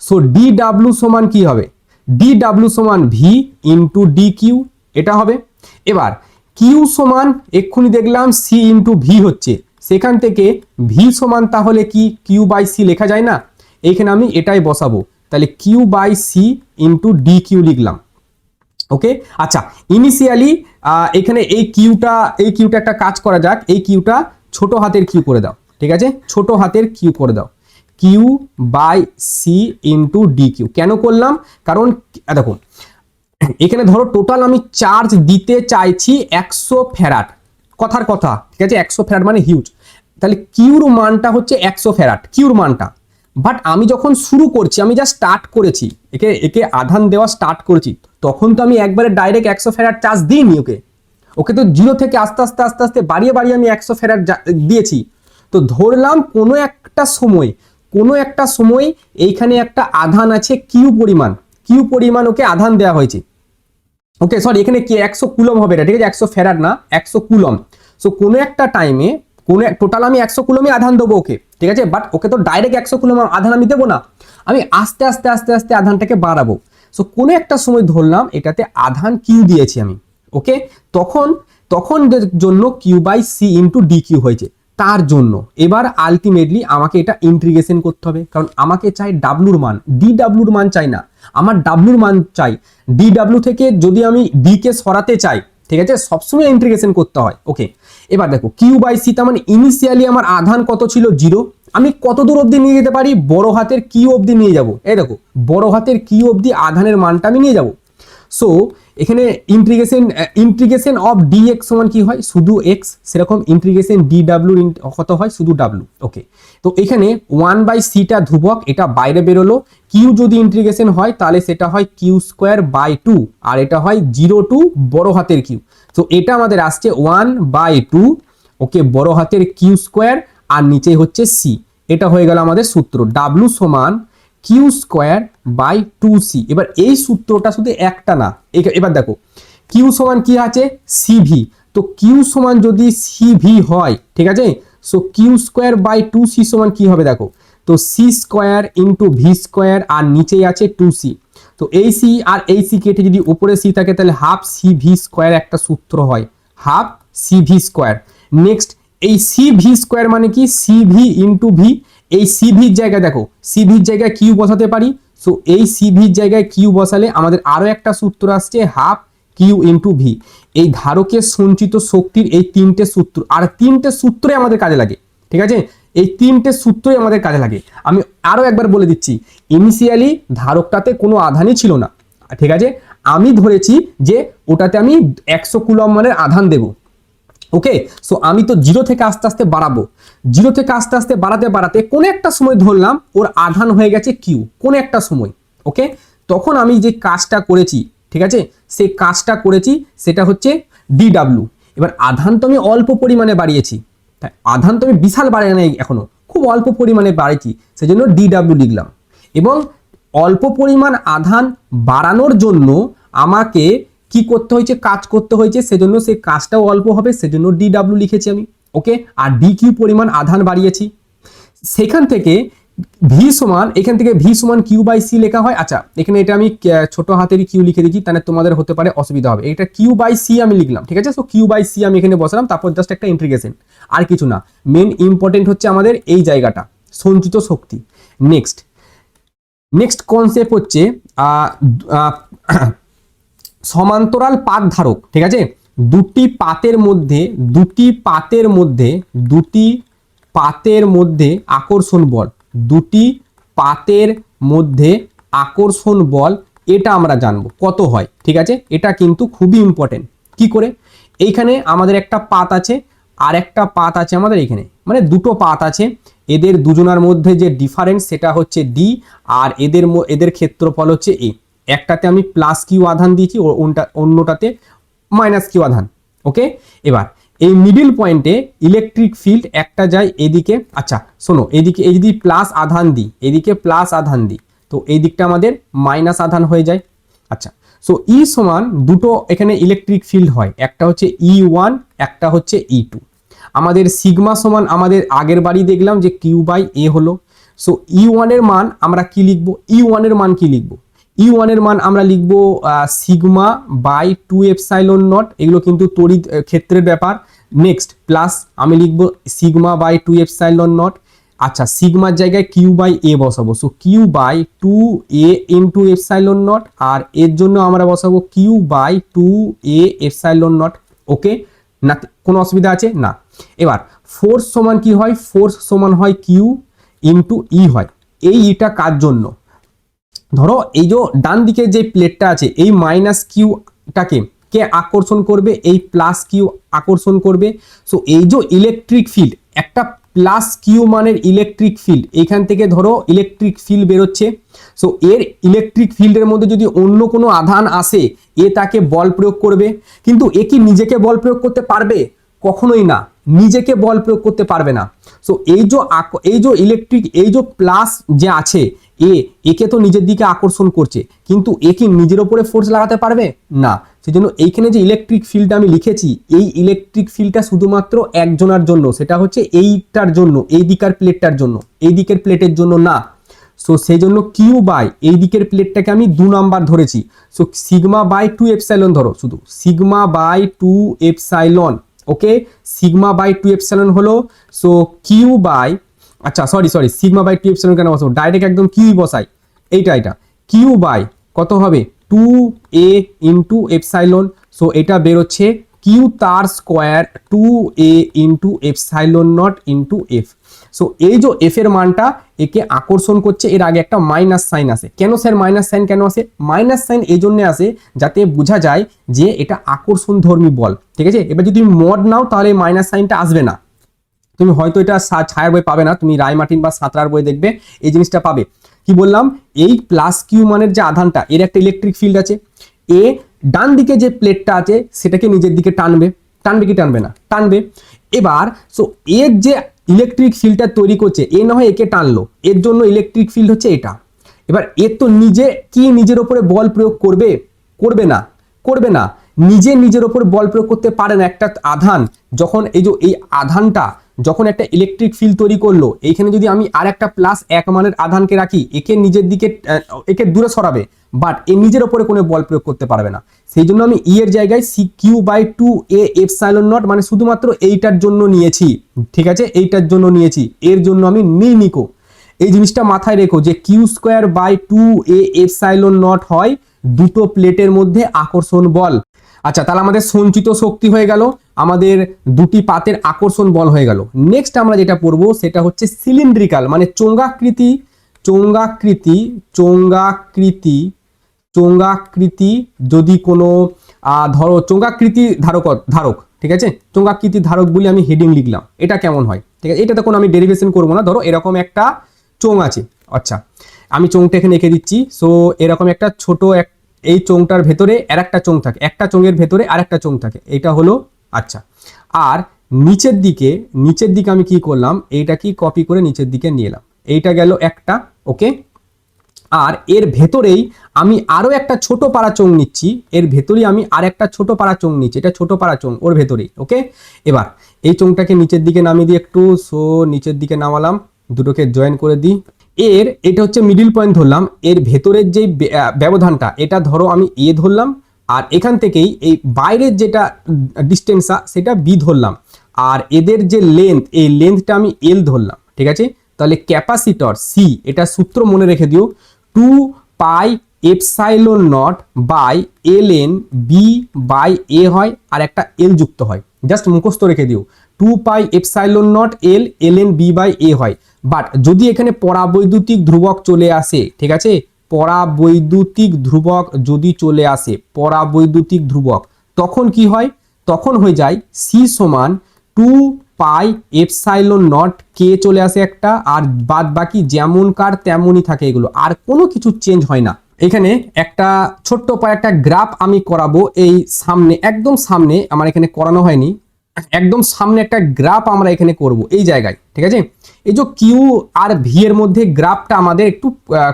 সো ডি ডাব্লু সমান কি হবে, ডি ডাব্লু সমান ভি ইন্টু ডি কিউ, এটা হবে। এবার কিউ সমান এক্ষুনি দেখলাম সি ইন্টু ভি হচ্ছে, সেখান থেকে ভি সমান তাহলে কি কিউ বাই সি লেখা যায় না। এইখানে আমি এটাই বসাবো, তাহলে Q by C into D Q লিখলাম। ওকে, আচ্ছা ইনিশিয়ালি এখানে এই কিউটা একটা কাজ করা যাক, এই কিউটা ছোট হাতের কিউ করে দাও, ঠিক আছে, ছোট হাতের কিউ করে দাও, Q by C into D Q. কেন করলাম, কারণ দেখো এখানে ধরো টোটাল আমি চার্জ দিতে চাইছি 100 ফ্যারাড, কথার কথা, ঠিক আছে, 100 ফ্যারাড মানে হিউজ, তাহলে কিউর মানটা হচ্ছে 100 ফ্যারাড কিউর মানটা। বাট আমি যখন শুরু করছি, আমি যা স্টার্ট করেছি, একে আধান দেওয়া স্টার্ট করেছি, তখন তো আমি একবারে ডাইরেক্ট 100 ফ্যারাড চার্জ দিইনি, ওকে তো জিরো থেকে আস্তে আস্তে আস্তে আস্তে বাড়িয়ে বাড়িয়ে আমি 100 ফ্যারাড দিয়েছি। তো ধরলাম কোনো একটা সময় এইখানে একটা আধান আছে কিউ পরিমাণ ওকে আধান দেওয়া হয়েছে। ওকে সরি, এখানে কি 100 কুলম হবে এটা, ঠিক আছে, 100 ফ্যারাড না, 100 কুলম। সো কোনো একটা টাইমে টোটাল আমি 100 কুলমই আধান দেবো ওকে, ঠিক আছে, বাট ওকে তো ডাইরেক্ট 100 কুলম আধান আমি দেবো না, আমি আস্তে আস্তে আস্তে আস্তে আধানটাকে বাড়াবো। সো কোনো একটা সময় ধরলাম এটাতে আধান কিউ দিয়েছি আমি, ওকে, তখন জন্য Q by C into D Q হয়েছে, তার জন্য এবার আলটিমেটলি আমাকে এটা ইন্টিগ্রেশন করতে হবে, কারণ আমাকে চাই ডাব্লুর মান, ডি ডাব্লুর মান চাই না, আমার ডাব্লুর মান চাই। ডি ডাব্লু থেকে যদি আমি ডি কে সরাতে চাই, ঠিক আছে, সবসময় ইন্টিগ্রেশন করতে হয়। ওকে, এবার দেখো কিউ বাই সি, তার মানে ইনিশিয়ালি আমার আধান কত ছিল, 0, আমি কত দূর অবধি নিয়ে যেতে পারি, বড় হাতের কিউ অবধি নিয়ে যাব। এই দেখো বড় হাতের কিউ অবধি আধানের মানটা আমি নিয়ে যাব। সো এখানে ইন্টিগ্রেশন অফ ডি এক্স সমান কি হয়, শুধু এক্স, সেরকম ইন্টিগ্রেশন ডি ডাব্লু কত হয়, শুধু ডাব্লু। ওকে, তো এখানে 1/c ধ্রুবক, এটা বাইরে বেরোলো, কিউ যদি ইন্টিগ্রেশন হয় তাহলে সেটা হয় কিউ স্কোয়ার বাই 2, আর এটা হয় 0 টু বড় হাতের কিউ। তো এটা আমাদের আসছে 1/2, ওকে, বড় হাতের কিউ স্কোয়ার, আর নিচে হচ্ছে সি। এটা হয়ে গেল আমাদের সূত্র, ডাব্লু সমান কিউ স্কোয়ার বাই 2c। এবার এই সূত্রটা শুধু একটা না, এবার দেখো কিউ সমান কি আছে, সিভি, তো কিউ সমান যদি সিভি হয়, ঠিক আছে, so Q square by 2c সমান কি হবে দেখো, তো c square into v square, আর নিচেই আছে 2c, তো এই সি আর এই সি কেটে যদি উপরে সি থাকে তাহলে হাফ সি ভি স্কোয়ার একটা সূত্র হয়, half C V square. Next এই সি ভি স্কোয়ার মানে কি, সি ভি ইন্টু ভি, এই সিভির জায়গায় দেখো, সিভির জায়গায় কিউ বসাতে পারি, সো এই সিভির জায়গায় কিউ বসালে আমাদের আরো একটা সূত্র আসছে, হাফ কিউ ইন্টু ভি। এই ধারকের সঞ্চিত শক্তির এই তিনটে সূত্র, আর তিনটে সূত্রই আমাদের কাজে লাগে, ঠিক আছে, এই তিনটে সূত্রই আমাদের কাজে লাগে। আমি আরো একবার বলে দিচ্ছি, ইনিশিয়ালি ধারকটাতে কোনো আধানই ছিল না, ঠিক আছে, আমি ধরেছি যে ওটাতে আমি 100 কুলম মানের আধান দেব। ওকে, সো আমি তো 0 থেকে আস্তে আস্তে বাড়াবো, 0 থেকে আস্তে আস্তে বাড়াতে বাড়াতে কোনো একটা সময় ধরলাম ওর আধান হয়ে গেছে কিউ, কোনো একটা সময়। ওকে, তখন আমি যে কাজটা করেছি, ঠিক আছে, সেই কাজটা করেছি সেটা হচ্ছে ডি ডাব্লু। এবার আধান তো আমি অল্প পরিমাণে বাড়িয়েছি, আধান তো আমি বিশাল বাড়িয়ে নাই, এখনো খুব অল্প পরিমাণে বাড়িয়েছি, সেজন্য ডি ডাব্লু লিখলাম। এবং অল্প পরিমাণ আধান বাড়ানোর জন্য আমাকে কি করতে হয়েছে, কাজ করতে হয়েছে, সেজন্য সেই কাজটাও অল্প হবে, সেজন্য ডি ডাব্লু লিখেছি আমি। ওকে, আর ডি কিউ পরিমাণ আধান বাড়িয়েছি, সেখান থেকে ভি সমান, এখান থেকে ভি সমান কিউ বাই সি লেখা হয়। আচ্ছা এখানে এটা আমি ছোট হাতেরই কিউ লিখে দিচ্ছি, তাহলে তোমাদের হতে পারে অসুবিধা হবে, এটা কিউ বাই সি আমি লিখলাম, ঠিক আছে, সো কিউ বাই সি আমি এখানে বসালাম, তারপর জাস্ট একটা ইন্টিগ্রেশন, আর কিছু না। মেন ইম্পর্টেন্ট হচ্ছে আমাদের এই জায়গাটা, সঞ্চিত শক্তি। নেক্সট কনসেপ্ট হচ্ছে সমান্তরাল পাত ধারক, ঠিক আছে, দুটি পাতের মধ্যে আকর্ষণ বল, দুটি পাতের মধ্যে আকর্ষণ বল, এটা আমরা জানবো কত হয়, ঠিক আছে, এটা কিন্তু খুবই ইম্পর্টেন্ট। কি করে, এইখানে আমাদের একটা পাত আছে, আর একটা পাত আছে আমাদের এখানে, মানে দুটো পাত আছে, এদের দুজনের মধ্যে যে ডিফারেন্স সেটা হচ্ছে ডি, আর এদের ক্ষেত্রফল হচ্ছে এ। একটাতে আমি প্লাস কিউ আধান দিয়েছি, অন্যটাতে মাইনাস কিউ আধান। ওকে, এবার এই মিডিল পয়েন্টে ইলেকট্রিক ফিল্ড একটা যায় এদিকে। আচ্ছা শোনো, এদিকে এই যদি প্লাস আধান দিই, এদিকে প্লাস আধান দিই, তো এই দিকটা আমাদের মাইনাস আধান হয়ে যায়। আচ্ছা, সো ই সমান দুটো এখানে ইলেকট্রিক ফিল্ড হয়, একটা হচ্ছে E1, একটা হচ্ছে E2। আমাদের সিগমা সমান আমাদের আগের বারই দেখলাম যে কিউ বাই এ হলো। সো E1 এর মান আমরা কি লিখবো, E1 এর মান কি লিখবো, E1 এর মান আমরা লিখবো সিগমা বাই 2 এপসাইলন নট, এগুলো কিন্তু তড়িৎ ক্ষেত্রের ব্যাপার। নেক্সট প্লাস আমি লিখবো সিগমা বাই 2 এপসাইলন নট, আচ্ছা সিগমার জায়গায় কিউ বাই এ বসাবো, so Q by 2a into epsilon naught, আর এর জন্য আমরা বসাবো Q by 2a epsilon naught. Okay, না কোনো অসুবিধা আছে না? এবার ফোর্স সমান কি হয়, ফোর্স সমান হয় কিউ ইন্টু ই হয়। এই ইটা কার জন্য, ধরো এই যে ডান দিকে যে প্লেটটা আছে এই মাইনাস কিউটাকে কে আকর্ষণ করবে, এই প্লাস কিউ আকর্ষণ করবে। সো এই যে ইলেকট্রিক ফিল্ড, একটা প্লাস কিউ মানের ইলেকট্রিক ফিল্ড, এইখান থেকে ধরো ইলেকট্রিক ফিল্ড বেরোচ্ছে। সো এর ইলেকট্রিক ফিল্ডের মধ্যে যদি অন্য কোনো আধান আসে এ তাকে বল প্রয়োগ করবে, কিন্তু এ কি নিজেকে বল প্রয়োগ করতে পারবে? কখনোই না, নিজেকে বল প্রয়োগ করতে পারবে না। সো এই যে ইলেকট্রিক, এই যে প্লাস যে আছে একে তো নিজের দিকে আকর্ষণ করছে, কিন্তু এ কি নিজের ওপরে ফোর্স লাগাতে পারবে না। সেই জন্য এইখানে যে ইলেকট্রিক ফিল্ডটা আমি লিখেছি, এই ইলেকট্রিক ফিল্ডটা শুধুমাত্র একজনের জন্য, সেটা হচ্ছে এইটার জন্য, এই দিকের প্লেটটার জন্য, এই দিকের প্লেটের জন্য না। সো সেই জন্য কিউ বাই এই দিকের প্লেটটাকে আমি 2 নাম্বার ধরেছি। সো সিগমা বাই 2 এপসাইলন ধরো, শুধু sigma by 2 epsilon. Okay, sigma by 2 epsilon হলো, সো কিউ বাই, আচ্ছা সরি সিগমা বাই 2 এপসাইলন কেন বসাবো, ডাইরেক্ট একদম কিউই বসাই। এটা কিউ বাই কত হবে 2a ইন্টু এপসাইলন। সো এটা বেরোচ্ছে কিউ তার square 2a into epsilon naught into F. So এই যে এফ এর মানটা একে আকর্ষণ করছে, এর আগে একটা মাইনাস সাইন আসে। কেন স্যার মাইনাস সাইন কেন আসে? মাইনাস সাইন এই জন্য আসে যাতে বোঝা যায় যে এটা আকর্ষণ ধর্মী বল, ঠিক আছে। এবার যদি তুমি মড নাও তাহলে এই মাইনাস সাইনটা আসবে না, তুমি হয়তো এটা ছায়ার বই পাবে না, তুমি রায় মার্টিন বা সাঁতরার বই দেখবে এই জিনিসটা পাবে। কি বললাম, এই প্লাস কিউ মানের যে আধানটা, এর একটা ইলেকট্রিক ফিল্ড আছে, এ ডান দিকে যে প্লেটটা আছে সেটাকে নিজের দিকে টানবে, টানবে কি টানবে না? টানবে। এবার সো এর যে ইলেকট্রিক ফিল্ডটা তৈরি করছে, এ না হয় একে টানলো, এর জন্য ইলেকট্রিক ফিল্ড হচ্ছে এটা। এবার এর তো নিজে কি নিজের ওপরে বল প্রয়োগ করবে? করবে না, করবে না, নিজের ওপর বল প্রয়োগ করতে পারে না। একটা আধান যখন এই আধানটা যখন একটা ইলেকট্রিক ফিল্ড তৈরি করলো, এইখানে যদি আমি আর একটা প্লাস 1 মানের আধানকে রাখি, একে নিজের দিকে একে দূরে সরাবে, বাট এ নিজের ওপরে কোনো বল প্রয়োগ করতে পারবে না। সেই জন্য আমি ই এর জায়গায় C Q by 2a epsilon naught মানে শুধুমাত্র এইটার জন্য নিয়েছি, ঠিক আছে, এইটার জন্য নিয়েছি, এর জন্য আমি নিকো। এই জিনিসটা মাথায় রেখো যে Q square by 2a epsilon naught হয় দুটো প্লেটের মধ্যে আকর্ষণ বল। আচ্ছা, তাহলে আমাদের সঞ্চিত শক্তি হয়ে গেল, আমাদের দুটি পাতের আকর্ষণ বল হয়ে গেল। নেক্সট আমরা যেটা পড়বো সেটা হচ্ছে সিলিন্ড্রিক্যাল মানে চোঙ্গাকৃতি যদি কোনো ধরো চোঙ্গাকৃতি ধারক, ঠিক আছে, চোঙ্গাকৃতি ধারক বলে আমি হেডিং লিখলাম, এটা কেমন হয়? ঠিক আছে, এটা তো কোনো আমি ডেরিভেশন করবো না। ধরো এরকম একটা চোঙ আছে, আচ্ছা আমি চোঙটা এখানে এঁকে দিচ্ছি। সো এরকম একটা ছোট এই চোঙটার ভেতরে আর একটা চোঙ থাকে, একটা চোঙের ভেতরে আর একটা চোঙ থাকে, এটা হলো আচ্ছা। আর নিচের দিকে আমি কি করলাম, এইটা কি কপি করে নিচের দিকে নিয়ে এলাম, এইটা গেল একটা। ওকে, আর এর ভেতরেই আমি আরো একটা ছোট পাড়া চোঙ নিচ্ছি, এর ভেতরেই আমি আর একটা ছোট পাড়া চোঙ নিচ্ছি, এটা ছোট পাড়া চোঙ ওর ভেতরেই। ওকে, এবার এই চোঙটাকে নিচের দিকে নামিয়ে দিই একটু, সো নিচের দিকে নামালাম, দুটোকে জয়েন করে দিই। এটা হচ্ছে মিডিল পয়েন্ট ধরলাম, এর ভেতরের যে ব্যবধানটা এটা ধরো আমি এ ধরলাম, আর এখান থেকেই এই বাইরের যেটা ডিস্টেন্সটা সেটা বি ধরলাম, আর এদের যে লেন্থ এই লেন্থটা আমি এল ধরলাম, ঠিক আছে। তাহলে ক্যাপাসিটর সি, এটা সূত্র মনে রেখে দিও, 2 pi epsilon naught by l n b by a হয়, আর একটা এল যুক্ত হয়, জাস্ট মুখস্থ রেখে দিও, 2 pi epsilon naught l n b by a হয়। বাট যদি এখানে পরাবৈদ্যুতিক ধ্রুবক চলে আসে, ঠিক আছে, পরাবৈদ্যুতিক ধ্রুবক যদি চলে আসে, পরাবৈদ্যুতিক ধ্রুবক, তখন কি হয়? তখন হয়ে যায় সি সমান 2 পাই এপসাইলন নট কে চলে আসে একটা, আর বাদ বাকি যেমন কার তেমনই থাকে, এগুলো আর কোনো কিছু চেঞ্জ হয় না। এখানে একটা ছোট্ট একটা গ্রাফ আমি করাবো, এই সামনে একদম সামনে আমার এখানে করানো হয়নি, একদম সামনে একটা গ্রাফ আমরা এখানে করব এই জায়গায়, ঠিক আছে। এই যে কিউ আর ভি এর মধ্যে গ্রাফটা আমাদের একটু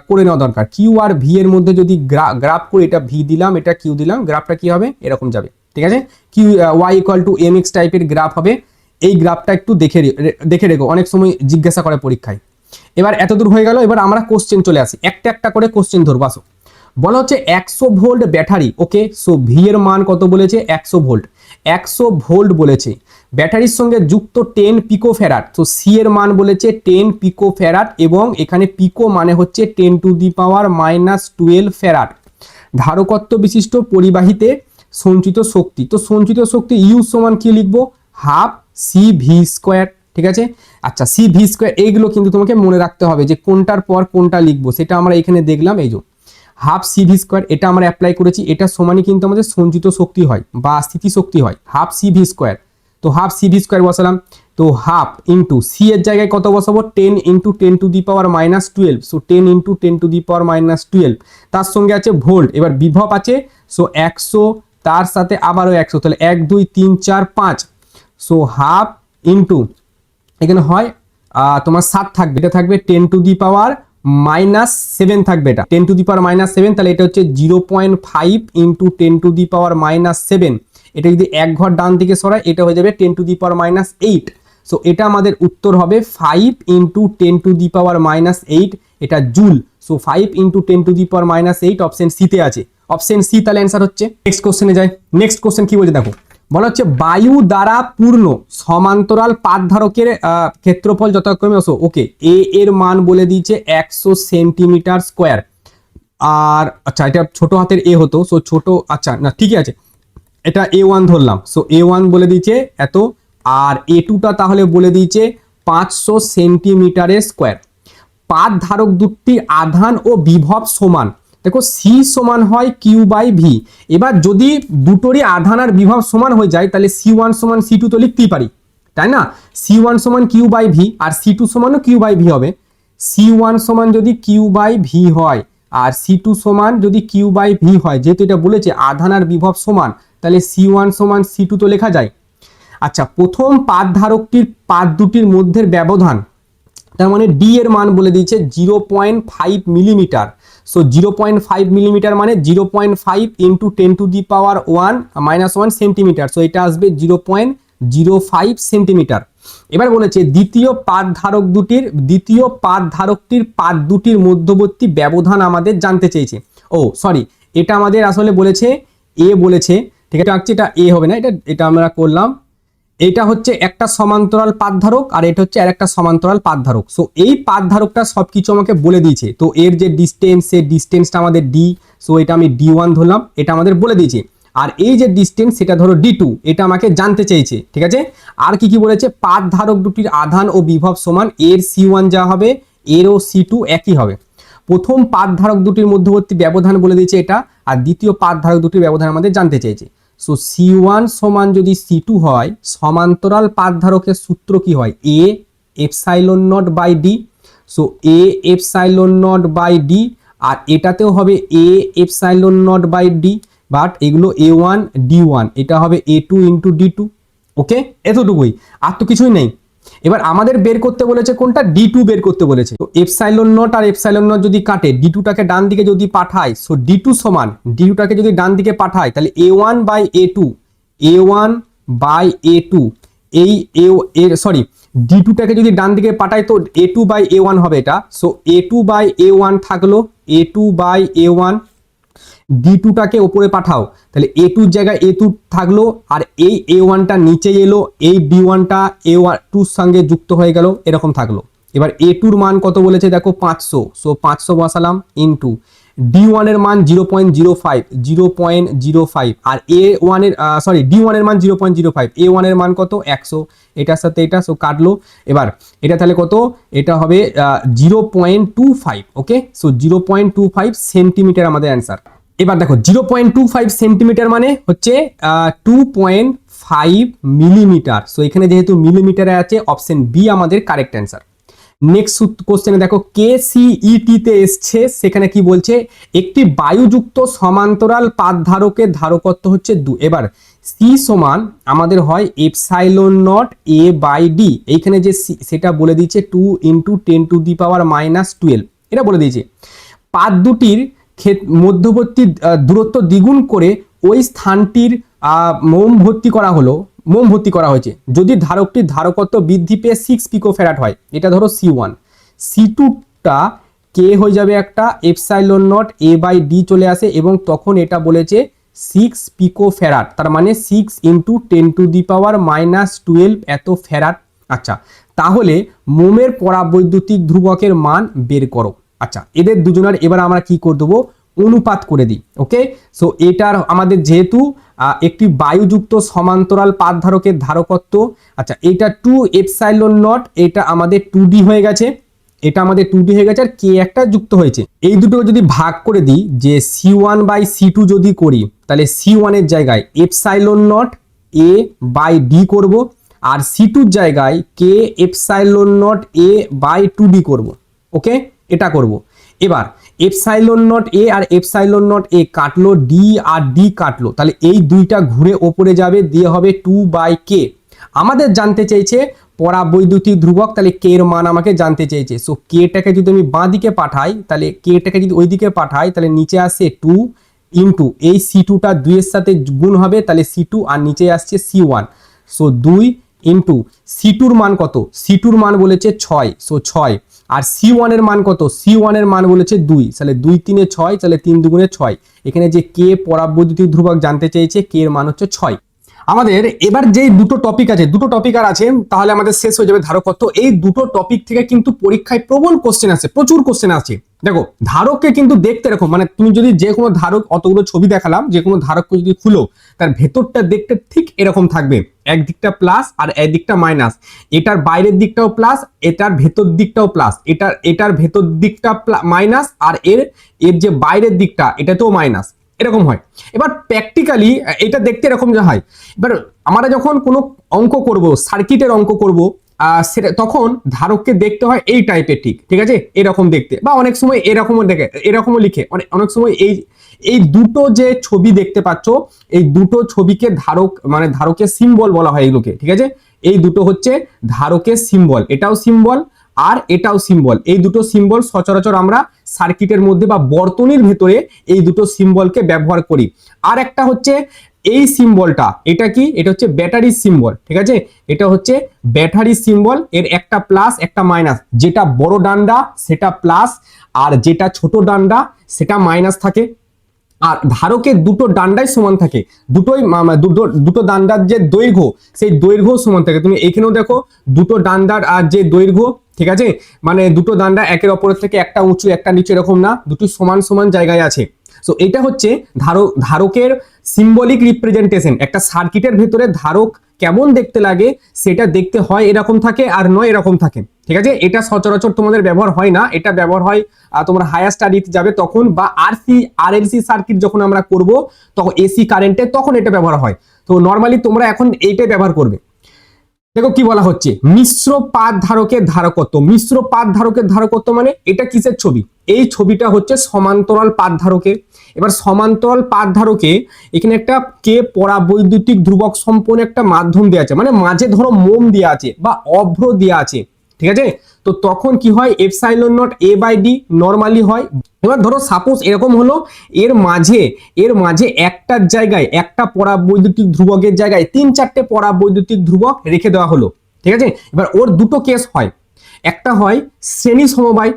করে নেওয়া দরকার। কিউ আর ভি এর মধ্যে যদি গ্রাফ করে, এটা ভি দিলাম এটা কিউ দিলাম, গ্রাফটা কি হবে? এরকম যাবে, ঠিক আছে। Q Y equal to M X টাইপের গ্রাফ হবে। এই গ্রাফটা একটু দেখে রেখো, অনেক সময় জিজ্ঞাসা করে পরীক্ষায়। এবার এতদূর হয়ে গেল, এবার আমরা কোশ্চেন চলে আসি, একটা করে কোশ্চেন ধরবো। আসো, বলা হচ্ছে 100 ভোল্ট ব্যাটারি। ওকে, সো ভি এর মান কত বলেছে? 100 ভোল্ট। 100 ভোল্ট বলেছে, ব্যাটারির সঙ্গে যুক্ত 10 পিকো ফ্যারাড। তো সি এর মান বলেছে 10 পিকো ফ্যারাড এবং এখানে পিকো মানে হচ্ছে 10⁻⁻12 ফ্যারাড। ধারকত্ব বিশিষ্ট পরিবাহীতে সঞ্চিত শক্তি, তো সঞ্চিত শক্তি ইউ সমান কি লিখবো, হাফ সি ভি স্কোয়ার। ঠিক আছে, আচ্ছা সি ভি স্কোয়ার এইগুলো কিন্তু তোমাকে মনে রাখতে হবে যে কোনটার পর কোনটা লিখবো, সেটা আমরা এখানে দেখলাম। এই যে হাফ সি ভি স্কোয়ার এটা আমরা অ্যাপ্লাই করেছি, এটা সমানই কিন্তু আমাদের সঞ্চিত শক্তি হয় বা স্থিতিশক্তি হয়, হাফ সি ভি স্কোয়ার। তো হাফ সি ভি স্কোয়ার বসালাম, তো হাফ ইন্টু সি এর জায়গায় কত বসাবো, 10 × 10⁻⁻12। সো 10 × 10⁻12, তার সঙ্গে আছে ভোল্ট। এবার বিভব আছে, সো 100, তার সাথে আবারও 100, তাহলে 1 2 3 4 5। সো হাফ ইন্টু এখানে হয় তোমার 7 থাকবে, এটা থাকবে 10⁻⁻7 থাকবে, এটা 10⁻⁻7, তাহলে এটা হচ্ছে 0.5 × 10⁻⁻7। এটা যদি এক ঘর ডান দিকে সরায় এটা হয়ে যাবে 10⁻⁸। সো এটা আমাদের উত্তর হবে 5 × 10⁻⁸, এটা জুল। সো 5 × 10⁻⁸ অপশন সি তে আছে, অপশন সি তাহলে অ্যান্সার হচ্ছে। নেক্সট কোশ্চেনে যাই। নেক্সট কোশ্চেন কি বলছে দেখো, বলা হচ্ছে বায়ু দ্বারা পূর্ণ সমান্তরাল পাতধারকের ক্ষেত্রফল যথাক্রমে ওকে এ এর মান বলে দিয়েছে 100 সেন্টিমিটার স্কোয়ার। আর আচ্ছা এটা ছোট হাতের এ হতো, সো ছোট, আচ্ছা না ঠিকই আছে, এটা A1 ধরলাম। সো A1 বলে দিয়েছে এত, আর A2টা তাহলে বলে দিয়েছে 500 সেন্টিমিটারের স্কোয়ার। পাত ধারক দুটির আধান ও বিভব সমান। দেখো সি সমান হয় কিউ বাই ভি। এবার যদি দুটোরই আধান আর বিভব সমান হয়ে যায় তাহলে C1 সমান C2 তো লিখতেই পারি, তাই না? C1 সমান কিউ বাই ভি আর C2 সমানও কিউ বাই ভি হবে। C1 সমান যদি কিউ বাই ভি হয় আর C2 সমান যদি কিউ বাই ভি হয়, যেহেতু এটা বলেছে আধান আর বিভব সমান, তাহলে C1 সমান C2 তো লেখা যায়। আচ্ছা প্রথম পাত ধারকটির পাত দুটির মধ্যের ব্যবধান, তার মানে ডি এর মান বলে দিয়েছে 0.5 মিলিমিটার। সো 0.5 মিলিমিটার মানে 0.5 × 10⁻⁻1 সেন্টিমিটার। সো এটা আসবে 0.05 সেন্টিমিটার। এবার বলেছে দ্বিতীয় পাত ধারকটির পাত দুটির মধ্যবর্তী ব্যবধান আমাদের জানতে চেয়েছে। ও সরি, এটা আমাদের আসলে বলেছে এ বলেছে, ঠিক আছে, এটা এ হবে না, এটা আমরা করলাম। এটা হচ্ছে একটা সমান্তরাল পাতধারক আর এটা হচ্ছে আরেকটা সমান্তরাল পাতধারক। সো এই পাতধারকটা সবকিছু আমাকে বলে দিয়েছে, তো এর যে ডিস্টেন্স, সেই ডিস্টেন্সটা আমাদের ডি, সো এটা আমি D1 ধরলাম, এটা আমাদের বলে দিয়েছে। আর এই যে ডিস্টেন্স সেটা ধরো D2, এটা আমাকে জানতে চেয়েছে। ঠিক আছে, আর কি কি বলেছে, পাতধারক দুটির আধান ও বিভব সমান, এর C1 যা হবে এরও C2 একই হবে। প্রথম পাতধারক দুটির মধ্যবর্তী ব্যবধান বলে দিয়েছে এটা, আর দ্বিতীয় পাতধারক দুটির ব্যবধান আমাদের জানতে চেয়েছে। সো C1 সমান যদি C2 হয়, সমান্তরাল পাতধারকের সূত্র কি হয়, A ε0/d। So A ε0/d, আর এটাতেও হবে A ε0/d, বাট এগুলো A1 D1, এটা হবে A2 × D2। ওকে, এতটুকুই, আর তো কিছুই নেই। এবার আমাদের বের করতে বলেছে কোনটা, D2 বের করতে বলেছে। তো ε0 আর ε0 যদি কাটে, D2টাকে ডান দিকে যদি পাঠায়, সো D2 সমান, D2টাকে যদি ডান দিকে পাঠায় তাহলে A1/A2 এই সরি D2টাকে যদি ডান দিকে পাঠায় তো A2/A1 হবে এটা। সো A2/A1 থাকলো, A2/A1, D2টাকে ওপরে পাঠাও তাহলে A2 জায়গায় A2 থাকলো, আর এই A1টা নিচে এলো, এই D1টা A2 সঙ্গে যুক্ত হয়ে গেল, এরকম থাকলো। এবার A2 এর মান কত বলেছে দেখো 500। সো 500 বসালাম ইনটু D1 এর মান 0.05, আর A1 এর D1 এর মান 0.05, A1 এর মান কত 100, এটার সাথে এটা, সো কাটলো। এবার এটা তাহলে কত, এটা হবে 0.25। ওকে, সো 0.25 সেন্টিমিটার আমাদের অ্যান্সার। এবার দেখো 0.25 সেন্টিমিটার মানে হচ্ছে 2.5 মিলিমিটার। সো এখানে যেহেতু মিলিমিটারে আছে, অপশন বি আমাদের কারেক্ট অ্যান্সার। নেক্সট কোশ্চেনে দেখো KCET তে এসছে, সেখানে কি বলছে, একটি বায়ুযুক্ত সমান্তরাল পাতধারকের ধারকত্ব হচ্ছে 2। এবার সি সমান আমাদের হয় ε0 A/d, এইখানে যে সেটা বলে দিয়েছে 2 × 10⁻⁻12, এটা বলে দিয়েছে। পাত দুটির মধ্যবর্তী দূরত্ব দ্বিগুণ করে ওই স্থানটির মোম ভর্তি করা হয়েছে যদি ধারকটির ধারকত্ব বৃদ্ধি পেয়ে 6 পিকোফ্যারাড হয়। এটা ধরো C1, C2টা কে হয়ে যাবে একটা ε0 A/d চলে আসে, এবং তখন এটা বলেছে 6 পিকো ফ্যারাড, তার মানে 6 ইন্টু 10⁻⁻12 এত ফ্যারাড। আচ্ছা, তাহলে মোমের পরাবৈদ্যুতিক ধ্রুবকের মান বের করো। আচ্ছা, এদের দুজনের এবার আমরা কি করে দেবো, অনুপাত করে দিই। ওকে, সো এটার আমাদের যেহেতু একটি বায়ুযুক্ত সমান্তরাল পাত ধারকের ধারকত্ব, আচ্ছা এটা 2ε0, এটা আমাদের 2d হয়ে গেছে, এটা আমাদের 2d হয়ে গেছে, আর কে একটা যুক্ত হয়েছে। এই দুটো যদি ভাগ করে দিই, যে C1/C2 যদি করি, তাহলে C1 এর জায়গায় ε0 a/d করব, আর C2 এর জায়গায় কে ε0 a/2d করব। ওকে, এটা করব। এবার ε0 a আর ε0 a কাটলো, d আর d কাটলো, তাহলে এই দুইটা ঘুরে ওপরে যাবে, দিয়ে হবে 2/k। আমাদের জানতে চাইছে পরাবৈদ্যুতিক ধ্রুবক, তাহলে কে এর মান আমাকে জানতে চেয়েছে। সো কেটাকে যদি আমি বাঁ দিকে পাঠাই, তাহলে কেটাকে যদি ওই দিকে পাঠাই, তাহলে নিচে আসছে 2 ইন্টু এই C2টা 2 এর সাথে গুণ হবে, তাহলে C2, আর নিচে আসছে C1। সো 2 ইন্টু C2র মান কত, C2র মান বলেছে 6, সো 6, আর C1 এর মান কত, C1 এর মান বলেছে 2, তাহলে 2 3 6, তাহলে 3 2 6। এখানে যে কে পরাবৈদ্যুতিক ধ্রুবক জানতে চেয়েছে, কে এর মান হচ্ছে 6। আমাদের এবার যে দুটো টপিক আছে, দুটো টপিক আর আছে, তাহলে আমাদের শেষ হয়ে যাবে ধারকত্ব। এই দুটো টপিক থেকে কিন্তু পরীক্ষায় প্রবল কোশ্চেন আসে, প্রচুর কোশ্চেন আছে। দেখো, ধারককে কিন্তু দেখতে এরকম, মানে তুমি যদি যে কোনো ধারক, অতগুলো ছবি দেখালাম, যে কোনো ধারককে যদি খুলো, তার ভেতরটা দেখতে ঠিক এরকম থাকবে, একদিকটা প্লাস আর একদিকটা মাইনাস, এটার বাইরের দিকটাও প্লাস, এটার ভেতর দিকটাও প্লাস, এটার ভেতর দিকটা মাইনাস, আর এর যে বাইরের দিকটা এটাতেও মাইনাস, এরকম হয়। এবার প্র্যাকটিক্যালি এটা দেখতে এরকম যা হয়। এবার আমরা যখন কোনো অঙ্ক করব, সার্কিটের অঙ্ক করব, সেটা তখন ধারককে দেখতে হয় এই টাইপের, ঠিক আছে, এরকম দেখতে, বা অনেক সময় এরকমও দেখে, এরকমও লিখে, অনেক সময় এই দুটো যে ছবি দেখতে পাচ্ছ, এই দুটো ছবিকে ধারক, মানে ধারকের সিম্বল বলা হয় এগুলোকে, ঠিক আছে। এই দুটো হচ্ছে ধারকের সিম্বল, এটাও সিম্বল আর এটাও সিম্বল। এই দুটো সিম্বল সচরাচর আমরা সার্কিটের মধ্যে বা বর্তনীর ভেতরে এই দুটো সিম্বলকে ব্যবহার করি। আর একটা হচ্ছে এই সিম্বলটা, এটা কি, এটা হচ্ছে ব্যাটারি সিম্বল, ঠিক আছে, এটা হচ্ছে ব্যাটারি সিম্বল, এর একটা প্লাস একটা মাইনাস, যেটা বড় ডান্ডা সেটা প্লাস, আর যেটা ছোট ডান্ডা সেটা মাইনাস থাকে। আর ধারকের দুটো ডান্ডাই সমান থাকে, দুটো ডান্ডার যে দৈর্ঘ্য, সেই দৈর্ঘ্য সমান থাকে। তুমি এখানেও দেখো দুটো ডান্ডার আর যে দৈর্ঘ্য, ঠিক আছে, মানে দুটো ডান্ডা একের অপরের থেকে একটা উঁচু একটা নিচু এরকম না, দুটো সমান সমান জায়গায় আছে। সো এটা হচ্ছে ধারকের সিম্বলিক রিপ্রেজেন্টেশন। একটা সার্কিটের ভেতরে ধারক কেমন দেখতে লাগে সেটা দেখতে হয় এরকম থাকে, আর নয় এরকম থাকে, ঠিক আছে। এটা সচরাচর তোমাদের ব্যবহার হয় না, এটা ব্যবহার হয় তোমরা হায়ার স্টাডিতে যাবে তখন, বা আরএলসি সার্কিট যখন আমরা করব, তখন এসি কারেন্টে তখন এটা ব্যবহার হয়। তো নর্মালি তোমরা এখন এইটাই ব্যবহার করবে। দেখো কি বলা হচ্ছে, মিশ্র পাত ধারকের ধারকত্ব। মিশ্র পাত ধারকের ধারকত্ব মানে এটা কিসের ছবি, এই ছবিটা হচ্ছে সমান্তরাল পাত ধারকের। এবার সমান্তরাল পাত ধারকে এখানে একটা কে পরাবৈদ্যুতিক ধ্রুবক সম্পন্ন একটা মাধ্যম দেওয়া আছে, মানে মাঝে ধরো মোম দেওয়া আছে বা অভ্র দেওয়া আছে, ঠিক আছে। তো তখন কি হয়, ε0 a/d নরমালি হয়। এবার ধরো সাপোজ এরকম হলো, এর মাঝে একটার জায়গায়, একটা পরাবৈদ্যুতিক ধ্রুবকের জায়গায় 3-4টে পরাবৈদ্যুতিক ধ্রুবক রেখে দেওয়া হলো, ঠিক আছে। এবার ওর দুটো কেস হয়, একটা হয় শ্রেণী সমবায়।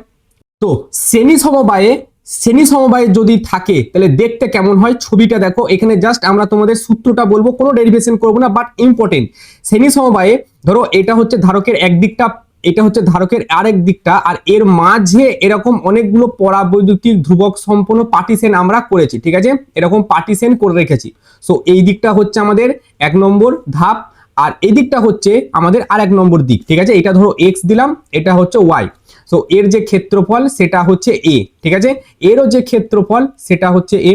তো শ্রেণী সমবায়ে যদি থাকে তাহলে দেখতে কেমন হয়, ছবিটা দেখো এখানে। জাস্ট আমরা তোমাদের সূত্রটা বলবো, কোনো ডেরিভেশন করবো না, বাট ইম্পর্টেন্ট। শ্রেণী সমবায়ে ধরো এটা হচ্ছে ধারকের একদিকটা, এটা হচ্ছে ধারকের আরেক দিকটা, আর এর মাঝে এরকম অনেকগুলো পরাবৈদ্যুতিক ধ্রুবক সম্পন্ন পার্টিশন আমরা করেছি, ঠিক আছে, এরকম পার্টিশন করে রেখেছি। সো এই দিকটা হচ্ছে আমাদের 1 নম্বর ধাপ, আর এই দিকটা হচ্ছে আমাদের আর 1 নম্বর দিক, ঠিক আছে। এটা ধরো এক্স দিলাম, এটা হচ্ছে ওয়াই। সো এর যে ক্ষেত্রফল সেটা হচ্ছে এ, ঠিক আছে, এরও যে ক্ষেত্রফল সেটা হচ্ছে এ।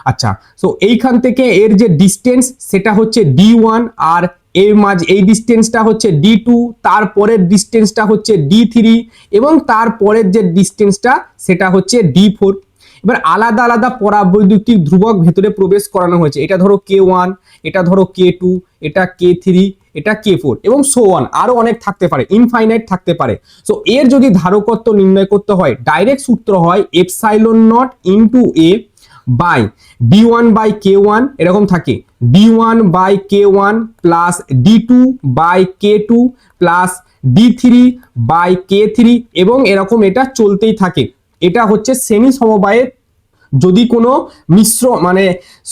আচ্ছা, সো এইখান থেকে এর যে ডিস্টেন্স সেটা হচ্ছে d1, আর এর মাঝে এই ডিস্টেন্সটা হচ্ছে d2, তারপরের ডিস্টেন্সটা হচ্ছে d3, এবং তারপরের যে ডিস্টেন্সটা সেটা হচ্ছে d4। এবার আলাদা আলাদা পরাবৈদ্যুতিক ধ্রুবক ভেতরে প্রবেশ করানো হয়েছে, এটা ধরো k1, এটা ধরো k2, এটা k3, এটা k4, এবং সো অন, আরো অনেক থাকতে পারে, ইনফাইনাইট থাকতে পারে। সো এর যদি ধারকত্ব নির্ণয় করতে হয়, ডাইরেক্ট সূত্র হয় ε0 ইন্টু a বাই d1/k1, এরকম থাকে d1/k1 plus d2/k2 plus d3/k3, এবং এরকম এটা চলতেই থাকে। এটা হচ্ছে শ্রেণী সমবায়ের যদি কোনো মিশ্র মানে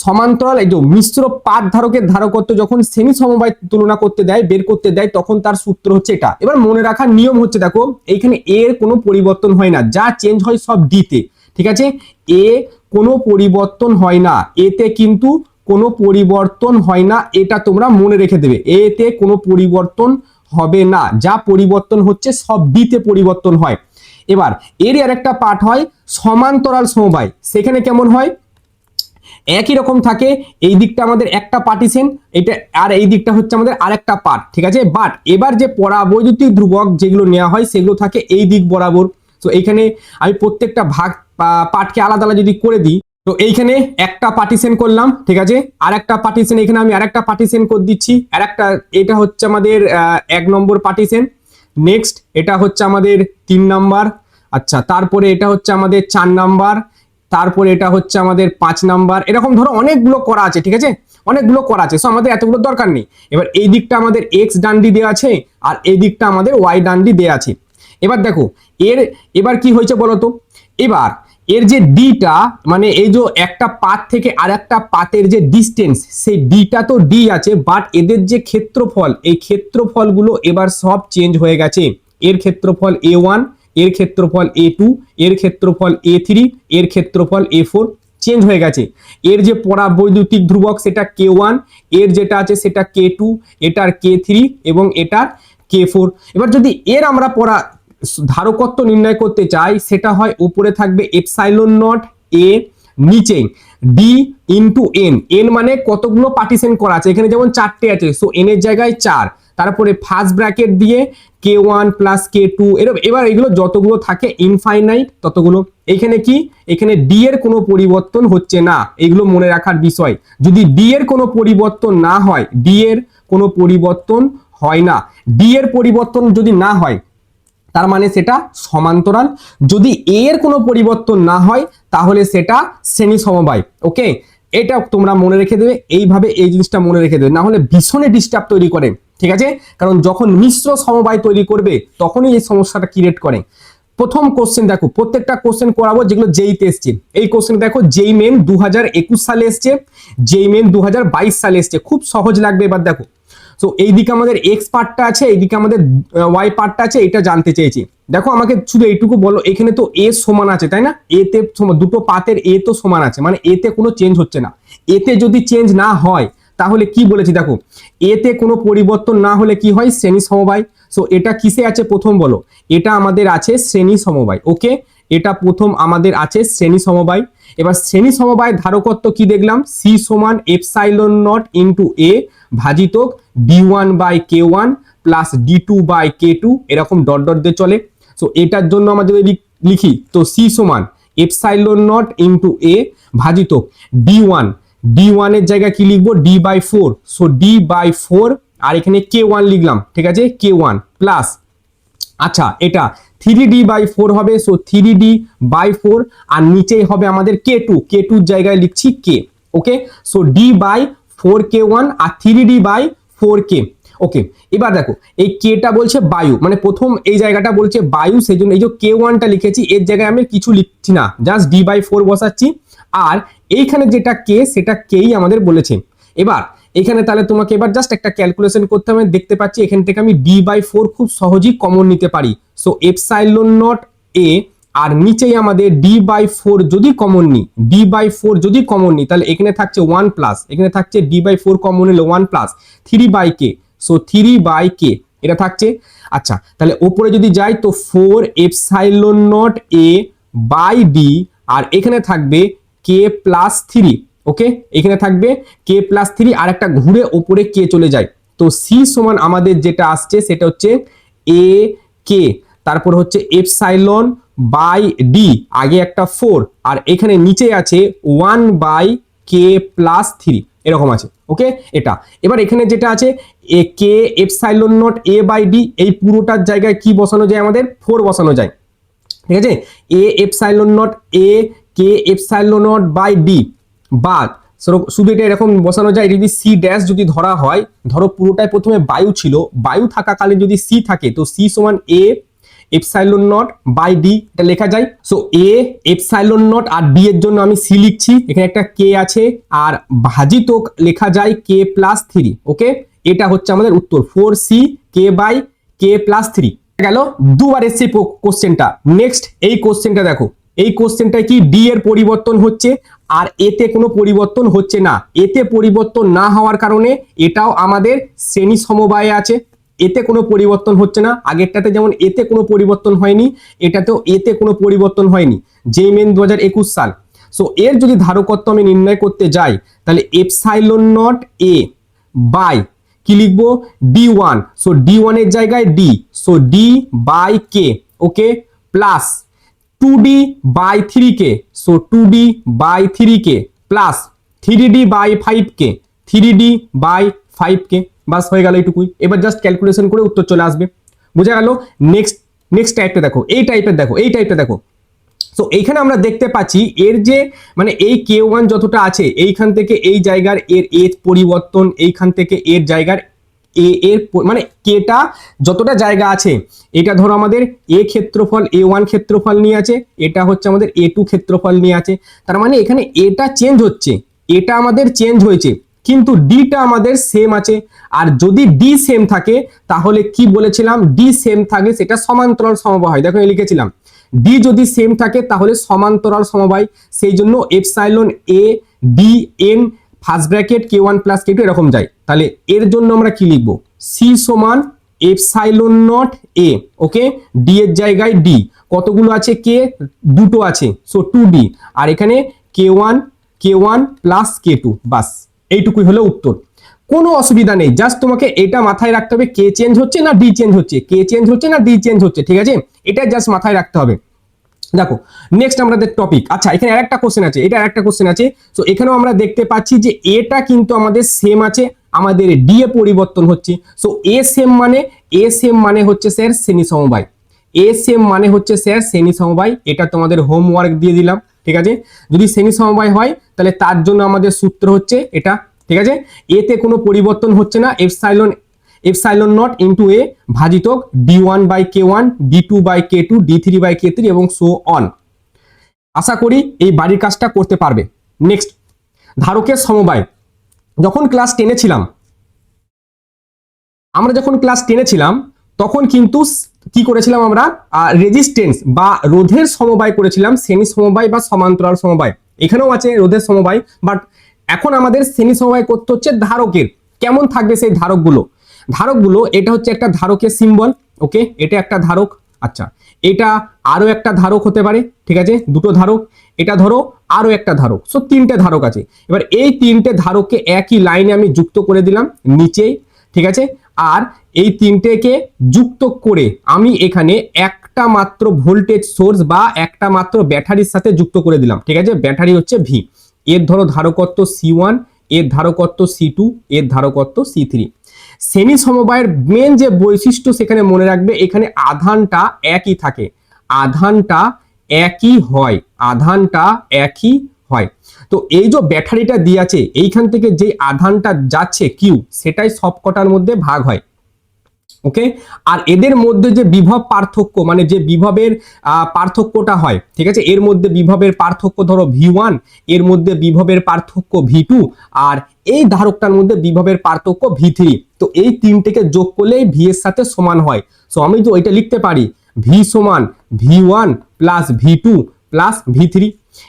সমান্তরাল এই যে মিশ্র পাত ধারকের ধারকত্ব যখন শ্রেণী সমবায় তুলনা করতে দেয়, বের করতে দেয়, তখন তার সূত্র হচ্ছে এটা। এবার মনে রাখার নিয়ম হচ্ছে, দেখো এইখানে এর কোনো পরিবর্তন হয় না, যা চেঞ্জ হয় সব ডি তে, ঠিক আছে। এ কোনো পরিবর্তন হয় না, এতে কিন্তু কোনো পরিবর্তন হয় না, এটা তোমরা মনে রেখে দেবে। এতে কোনো পরিবর্তন হবে না, যা পরিবর্তন হচ্ছে সব ডি তে পরিবর্তন হয়। এবার এর আরেকটা পার্ট হয় সমান্তরাল সমবায়, সেখানে কেমন হয়, একই রকম থাকে। এই দিকটা আমাদের একটা পার্টিশন, এটা আর এই দিকটা হচ্ছে আমাদের আরেকটা পার্ট, ঠিক আছে। বাট এবার যে পরাবৈদ্যুতিক ধ্রুবক যেগুলো নেওয়া হয় সেগুলো থাকে এই দিক বরাবর। তো এইখানে আমি প্রত্যেকটা ভাগ পার্টকে আলাদা আলাদা যদি করে দিই, তো এইখানে একটা পার্টিশন করলাম, ঠিক আছে। আর একটা পার্টিশন এখানে আমি আরেকটা পার্টিশন করে দিচ্ছি, আর একটা, এটা হচ্ছে আমাদের 1 নম্বর পার্টিশন। নেক্সট এটা হচ্ছে আমাদের 3 নাম্বার, আচ্ছা। তারপরে এটা হচ্ছে আমাদের 4 নাম্বার, তারপরে এটা হচ্ছে আমাদের 5 নাম্বার। এরকম ধরো অনেকগুলো করা আছে, ঠিক আছে, অনেকগুলো করা আছে। সো আমাদের এতগুলো দরকার নেই। এবার এই দিকটা আমাদের এক্স ডান্ডি দেওয়া আছে, আর এই দিকটা আমাদের ওয়াই ডান্ডি দেওয়া আছে। এবার দেখো এবার কি হয়েছে বলতো, এবার এর যে ডিটা মানে এই যে একটা পাত থেকে আর একটা পাতের যে ডিস্টেন্স, সেই ডিটা তো ডি আছে, বাট এদের যে ক্ষেত্রফল, এই ক্ষেত্রফলগুলো এবার সব চেঞ্জ হয়ে গেছে। এর ক্ষেত্রফল A1, এর ক্ষেত্রফল A2, এর ক্ষেত্রফল A3, এর ক্ষেত্রফল A4 চেঞ্জ হয়ে গেছে। এর যে পরাবৈদ্যুতিক ধ্রুবক সেটা K1, এর যেটা আছে সেটা K2, এটার K3 এবং এটার K4। এবার যদি এর আমরা ধারকত্ব নির্ণয় করতে চাই, সেটা হয় উপরে থাকবে এপসাইলন নট এ, নিচে ডি ইন্টু এন। এন মানে কতগুলো পার্টিশন করা আছে, এখানে যেমন 4টে আছে, সো এন এর জায়গায় 4, তারপরে ফার্স্ট ব্র্যাকেট দিয়ে K1 প্লাস K2, এবার এগুলো যতগুলো থাকে ইনফাইনাইট ততগুলো। এখানে কি, এখানে ডি এর কোনো পরিবর্তন হচ্ছে না, এগুলো মনে রাখার বিষয়। যদি ডি এর কোনো পরিবর্তন না হয়, ডি এর কোনো পরিবর্তন হয় না, ডি এর পরিবর্তন যদি না হয় তার মানে সেটা সমান্তরাল। যদি এ এর কোনো পরিবর্তন না হয় তাহলে সেটা শ্রেণী সমবায়। ওকে, এটা তোমরা মনে রেখে দেবে, এইভাবে এই জিনিসটা মনে রেখে দেবে, না হলে ভীষণই ডিস্টার্ব তৈরি করে, ঠিক আছে। কারণ যখন মিশ্র সমবায় তৈরি করবে তখনই এই সমস্যাটা ক্রিয়েট করে। প্রথম কোশ্চেন দেখো, প্রত্যেকটা কোশ্চেন করাবো যেগুলো জেইতে এসছে। এই কোশ্চেন দেখো, জেই মেন 2021 সালে এসছে, জেই মেন 2022 সালে এসছে, খুব সহজ লাগবে। এবার দেখো, সো এইদিকে আমাদের এক্স পার্টটা আছে, এইদিকে আমাদের ওয়াই পার্টটা আছে, এটা জানতে চেয়েছি। দেখো আমাকে শুধু এইটুকু বলো, এখানে তো এ সমান আছে তাই না, এতে দুটো পাতের এ তো সমান আছে, মানে এতে কোনো চেঞ্জ হচ্ছে না। এতে যদি চেঞ্জ না হয় তাহলে কি বলেছি দেখো, এতে কোনো পরিবর্তন না হলে কি হয়, শ্রেণী সমবায়। সো এটা কিসে আছে প্রথম বলো, এটা আমাদের আছে শ্রেণী সমবায়। ওকে, এটা প্রথম আমাদের আছে শ্রেণী সমবায়। এবার শ্রেণী সমবায় ধারকত্ব কি দেখলাম, সি সমান এপসাইলন নট ইন্টু এ ভাজিত D1 by K1 plus D2 by K2, এরকম ডট ডট দিয়ে চলে। সো এটার জন্য আমাদের লিখি, তো সি সমান এপসাইলন নট ইন্টু এ ভাজিত D1 এর জায়গায় কি লিখবো, D by 4, so D by 4, আর এখানে K1 লিখলাম, ঠিক আছে, K1 প্লাস, আচ্ছা এটা 3D বাই 4 হবে, সো 3D বাই 4, আর নিচেই হবে আমাদের K2 জায়গায় লিখছি K। Okay, so D by 4K1 আর 3D বাই 4K। ওকে, এবার দেখো এই কেটা বলছে বায়ু, মানে প্রথম এই জায়গাটা বলছে বায়ু, সেই জন্য এই যে K1টা লিখেছি, এর জায়গায় আমি কিছু লিখছি না, জাস্ট D বাই 4 বসাচ্ছি। আর এইখানে যেটা K সেটা Kই আমাদের বলেছে। এবার এখানে তাহলে তোমাকে এবার জাস্ট একটা ক্যালকুলেশন করতে হবে, দেখতে পাচ্ছি এখান থেকে আমি D বাই 4 খুব সহজেই কমন নিতে পারি। সো এপসাইলন নট এ, আর নিচেই আমাদের D বাই 4 যদি কমন নিই, D বাই 4 যদি কমন নিই, তাহলে এখানে থাকছে 1 প্লাস, এখানে থাকছে D বাই 4 কমন নিলে 1 plus 3 by K, so 3 by K এটা থাকছে। আচ্ছা, তাহলে ওপরে যদি যাই তো 4 epsilon naught A by D, আর এখানে থাকবে K প্লাস 3। ওকে, এখানে থাকবে K প্লাস 3, আর একটা ঘুরে ওপরে K চলে যায়। তো সি সমান আমাদের যেটা আসছে সেটা হচ্ছে এ কে, তারপর হচ্ছে এপসাইলন বাই ডি, আগে একটা 4, আর এখানে নিচে আছে 1 বাই K প্লাস 3, এরকম আছে। ওকে, এটা এবার এখানে যেটা আছে এ কে epsilon naught A by d, এই পুরোটার জায়গায় কি বসানো যায়, আমাদের 4 বসানো যায়, ঠিক আছে। A epsilon naught A K epsilon naught by D, বাদ শুধু এটা এরকম বসানো যায়। যদি সি ড্যাশ যদি ধরা হয়, ধরো পুরোটাই প্রথমে বায়ু ছিল, বায়ু থাকাকালীন যদি সি থাকে, তো সি সমান A epsilon naught by D, এটা লেখা যায়। সো এ এপসাইলন নট আর ডি এর জন্য আমি সি লিখছি, এখানে একটা কে আছে আর ভাজিতক লেখা যায় কে প্লাস থ্রি। ওকে, এটা হচ্ছে আমাদের উত্তর 4c K by K plus three. গেল দুবার এসছে কোশ্চেনটা। নেক্সট এই কোশ্চেনটা দেখো, এই কোশ্চেনটায় কি ডি এর পরিবর্তন হচ্ছে আর এতে কোনো পরিবর্তন হচ্ছে না। এতে পরিবর্তন না হওয়ার কারণে এটাও আমাদের শ্রেণী সমবায়ে আছে, এতে কোনো পরিবর্তন হচ্ছে না। আগেরটাতে যেমন এতে কোনো পরিবর্তন হয়নি, এটাতেও এতে কোনো পরিবর্তন হয়নি, যেই মেন 2021 সাল। সো এর যদি ধারকত্ব আমি নির্ণয় করতে যাই তাহলে এপসাইলন নট এ বাই কি লিখবো d1, সো d1 এর জায়গায় d, so d by K, okay, plus 2d by 3k, so 2d by 3k plus 3d by 5k, 3d by 5k। বাস হয়ে গেল এইটুকুই। এবার জাস্ট ক্যালকুলেশন করে উত্তর চলে আসবে, বুঝা গেল। নেক্সট টাইপটা দেখো, এই টাইপটা দেখো। সো এইখানে আমরা দেখতে পাচ্ছি এর যে মানে এই k1 যতটা আছে এইখান থেকে এই জায়গার এর পরিবর্তন, এইখান থেকে এর জায়গার এর মানে কেটা যতটা জায়গা আছে, এটা ধরো আমাদের এ ক্ষেত্রফল a1 ক্ষেত্রফল নিয়ে আছে, এটা হচ্ছে আমাদের a2 ক্ষেত্রফল নিয়ে আছে। তার মানে এখানে এটা চেঞ্জ হচ্ছে, এটা আমাদের চেঞ্জ হয়েছে, কিন্তু ডিটা আমাদের সেম আছে। আর যদি ডি সেম থাকে তাহলে কি বলেছিলাম, ডি সেম থাকে সেটা সমান্তরাল সমবায় হয়। দেখো লিখেছিলাম ডি যদি সেম থাকে তাহলে সমান্তরাল সমবায়, সেই জন্য epsilon A D N first bracket k1 plus k2 এরকম যায়। তাহলে এর জন্য আমরা কি লিখবো, সি সমান এপসাইলন নট এ, ওকে, ডি এর জায়গায় ডি কতগুলো আছে, কে দুটো আছে, সো 2d, আর এখানে k1 প্লাস k2, বাস এইটুকুই হলো উত্তর। কোনো অসুবিধা নেই, জাস্ট তোমাকে এটা মাথায় রাখতে হবে কে চেঞ্জ হচ্ছে না ডি চেঞ্জ হচ্ছে, কে চেঞ্জ হচ্ছে না ডি চেঞ্জ হচ্ছে, ঠিক আছে, এটা জাস্ট মাথায় রাখতে হবে। দেখো নেক্সট আমাদের টপিক, আচ্ছা এখানে আরেকটা কোশ্চেন আছে, এটা আরেকটা কোশ্চেন আছে। সো এখানেও আমরা দেখতে পাচ্ছি যে এটা কিন্তু আমাদের সেম আছে, আমাদের ডি এ পরিবর্তন হচ্ছে। সো এ সেম মানে হচ্ছে স্যার শ্রেণী সমবায়, এ সেম মানে হচ্ছে স্যার শ্রেণী সমবায়। এটা তোমাদের হোমওয়ার্ক দিয়ে দিলাম, ঠিক আছে। যদি শ্রেণী সমবায় হয় তাহলে তার জন্য আমাদের সূত্র হচ্ছে এটা, ঠিক আছে। এতে কোনো পরিবর্তন হচ্ছে না, এপসাইলন নট ইন্টু এ ভাজিতক d1 by k1, d2 by k2, d3 by k3 এবং সো অন। আশা করি এই বাড়ির কাজটা করতে পারবে। নেক্সট ধারকের সমবায়। যখন ক্লাস 10-এ ছিলাম, তখন কিন্তু কি করেছিলাম আমরা, রেজিস্ট্যান্স বা রোধের সমবায় করেছিলাম, শ্রেণী সমবায় বা সমান্তরাল সমবায়। এখানেও আছে রোধের সমবায়, বাট এখন আমাদের শ্রেণী সমবায় করতে হচ্ছে ধারকের। কেমন থাকবে সেই ধারকগুলো, এটা হচ্ছে একটা ধারকের সিম্বল, ওকে, এটা একটা ধারক, আচ্ছা এটা আরো একটা ধারক হতে পারে, ঠিক আছে, দুটো ধারক, এটা ধরো আরো একটা ধারক, সো তিনটে ধারক আছে। এবার এই তিনটে ধারককে একই লাইনে আমি যুক্ত করে দিলাম নিচেই, ঠিক আছে। আর এই তিনটেকে যুক্ত করে আমি এখানে একটা মাত্র ভোল্টেজ সোর্স বা একটা মাত্র ব্যাটারির সাথে যুক্ত করে দিলাম, ঠিক আছে। ব্যাটারি হচ্ছে ভি, এর ধরো ধারকত্ব C1, এর ধারকত্ব C2, এর ধারকত্ব C3। শ্রেণী সমবায়ের মেন যে বৈশিষ্ট্য সেখানে মনে রাখবে, এখানে আধানটা একই থাকে, আধানটা একই হয়। তো এই যে ব্যাটারিটা দিয়ে আছে এইখান থেকে যে আধানটা যাচ্ছে কিউ, সেটাই সবকটার মধ্যে ভাগ হয়, ওকে। আর এদের মধ্যে যে বিভব পার্থক্য মানে যে বিভবের পার্থক্যটা হয়, ঠিক আছে, এর মধ্যে বিভবের পার্থক্য ধরো V1, এর মধ্যে বিভবের পার্থক্য V2, আর এই ধারকটার মধ্যে বিভবের পার্থক্য V3। তো এই তিনটেকে যোগ করলে V এর সাথে সমান হয়। সো আমি তো এটা লিখতে পারি V সমান V1 plus V2 plus V3।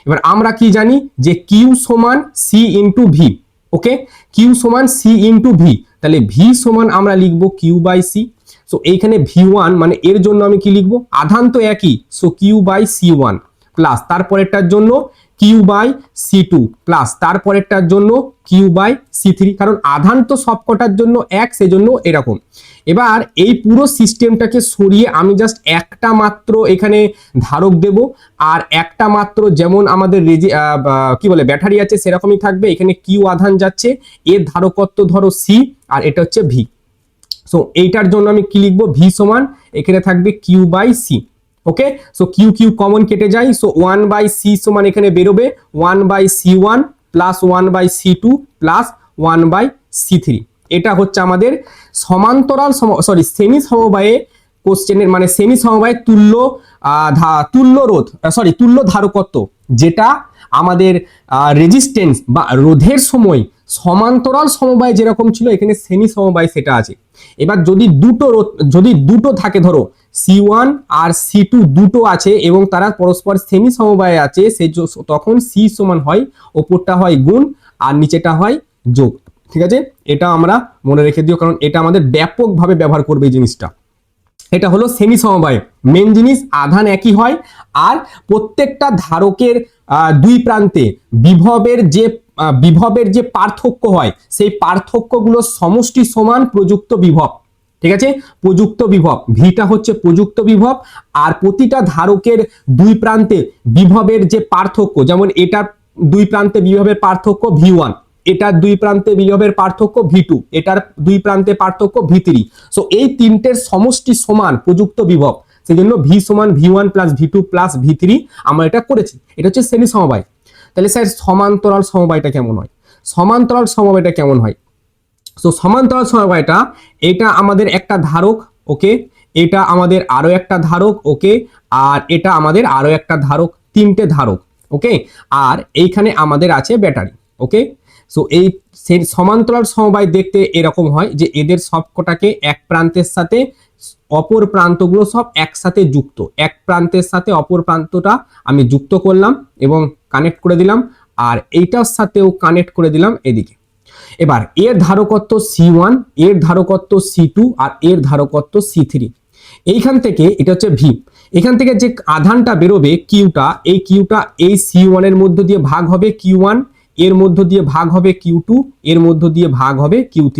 এবার আমরা কি জানি যে Q সমান C ইন্টু V, ওকে, Q সমান C ইন্টু V, তাহলে V সমান আমরা লিখবো Q বাই C। সো এইখানে V1 মানে এর জন্য আমি কি লিখবো, আধান তো একই, so Q by C1 plus তারপরেরটার জন্য Q বাই C2 প্লাস তারপরেরটার জন্য Q বাই C3, কারণ আধান তো সবকটার জন্য এক, সেজন্য এরকম। এবার এই পুরো সিস্টেমটাকে সরিয়ে আমি জাস্ট একটা মাত্র এখানে ধারক দেব, আর একটা মাত্র যেমন আমাদের কি বলে ব্যাটারি আছে সেরকমই থাকবে। এখানে কিউ আধান যাচ্ছে, এর ধারকত্ব ধরো সি, আর এটা হচ্ছে ভি। সো এইটার জন্য আমি কি লিখবো, ভি সমান এখানে থাকবে Q by C, okay. So Q Q common কেটে যায়, সো 1 বাই সি সমান এখানে বেরোবে 1 by C1 plus 1 by C2 plus 1 by C3। এটা হচ্ছে আমাদের সমান্তরাল শ্রেণী সমবায়ে কোশ্চেনের মানে সেমি সমবায় তুল্য ধারকত্ব, যেটা আমাদের রেজিস্ট্যান্স বা রোধের সময় সমান্তরাল সমবায় যেরকম ছিল এখানে সেমি সমবায় সেটা আছে। এবার যদি দুটো থাকে, ধরো C1 আর C2 দুটো আছে এবং তারা পরস্পর সেমি সমবায়ে আছে, তখন C সমান হয়, ওপরটা হয় গুণ আর নিচেটা হয় যোগ। ঠিক আছে, এটা আমরা মনে রেখে দিও, কারণ এটা আমাদের ব্যাপকভাবে ব্যবহার করবে এই জিনিসটা। এটা হলো সেমি সমবায়। মেন জিনিস আধান একই হয় আর প্রত্যেকটা ধারকের দুই প্রান্তে বিভবের যে পার্থক্য হয় সেই পার্থক্যগুলো সমষ্টি সমান প্রযুক্ত বিভব। ঠিক আছে, প্রযুক্ত বিভব ভিটা হচ্ছে প্রযুক্ত বিভব, আর প্রতিটা ধারকের দুই প্রান্তে বিভবের যে পার্থক্য, যেমন এটার দুই প্রান্তে বিভবের পার্থক্য V1, এটার দুই প্রান্তে বিভবের পার্থক্য V2, এটার দুই প্রান্তে পার্থক্য V3। সো এই তিনটের সমষ্টি সমান প্রযুক্ত বিভব, সেই জন্য V সমান V1 plus V2 plus V3 আমরা এটা করেছি। এটা হচ্ছে সেমি সমবায়। তাহলে স্যার সমান্তরাল সমবায়টা কেমন হয়? সমান্তরাল সমবায়টা কেমন হয়? সো সমান্তরাল সমবায়টা, এটা আমাদের একটা ধারক, ওকে, এটা আমাদের আরো একটা ধারক, ওকে, আর এটা আমাদের আরো একটা ধারক, তিনটে ধারক, ওকে, আর এইখানে আমাদের আছে ব্যাটারি, ওকে। সো এই সমান্তরাল সমবায় দেখতে এরকম হয় যে এদের সবকটাকে এক প্রান্তের সাথে অপর প্রান্তগুলো সব একসাথে যুক্ত, এক প্রান্তের সাথে অপর প্রান্তটা আমি যুক্ত করলাম এবং কানেক্ট করে দিলাম, আর এইটার সাথেও কানেক্ট করে দিলাম এদিকে। এবার এর ধারকত্ব C1, এর ধারকত্ব C2 আর এর ধারকত্ব C3। এইখান থেকে এটা হচ্ছে V, এখান থেকে যে আধানটা বেরোবে কিউটা, এই কিউটা এই C1 এর মধ্য দিয়ে ভাগ হবে Q1, এর মধ্য দিয়ে ভাগ হবে Q2, এর মধ্য দিয়ে ভাগ হবে Q3।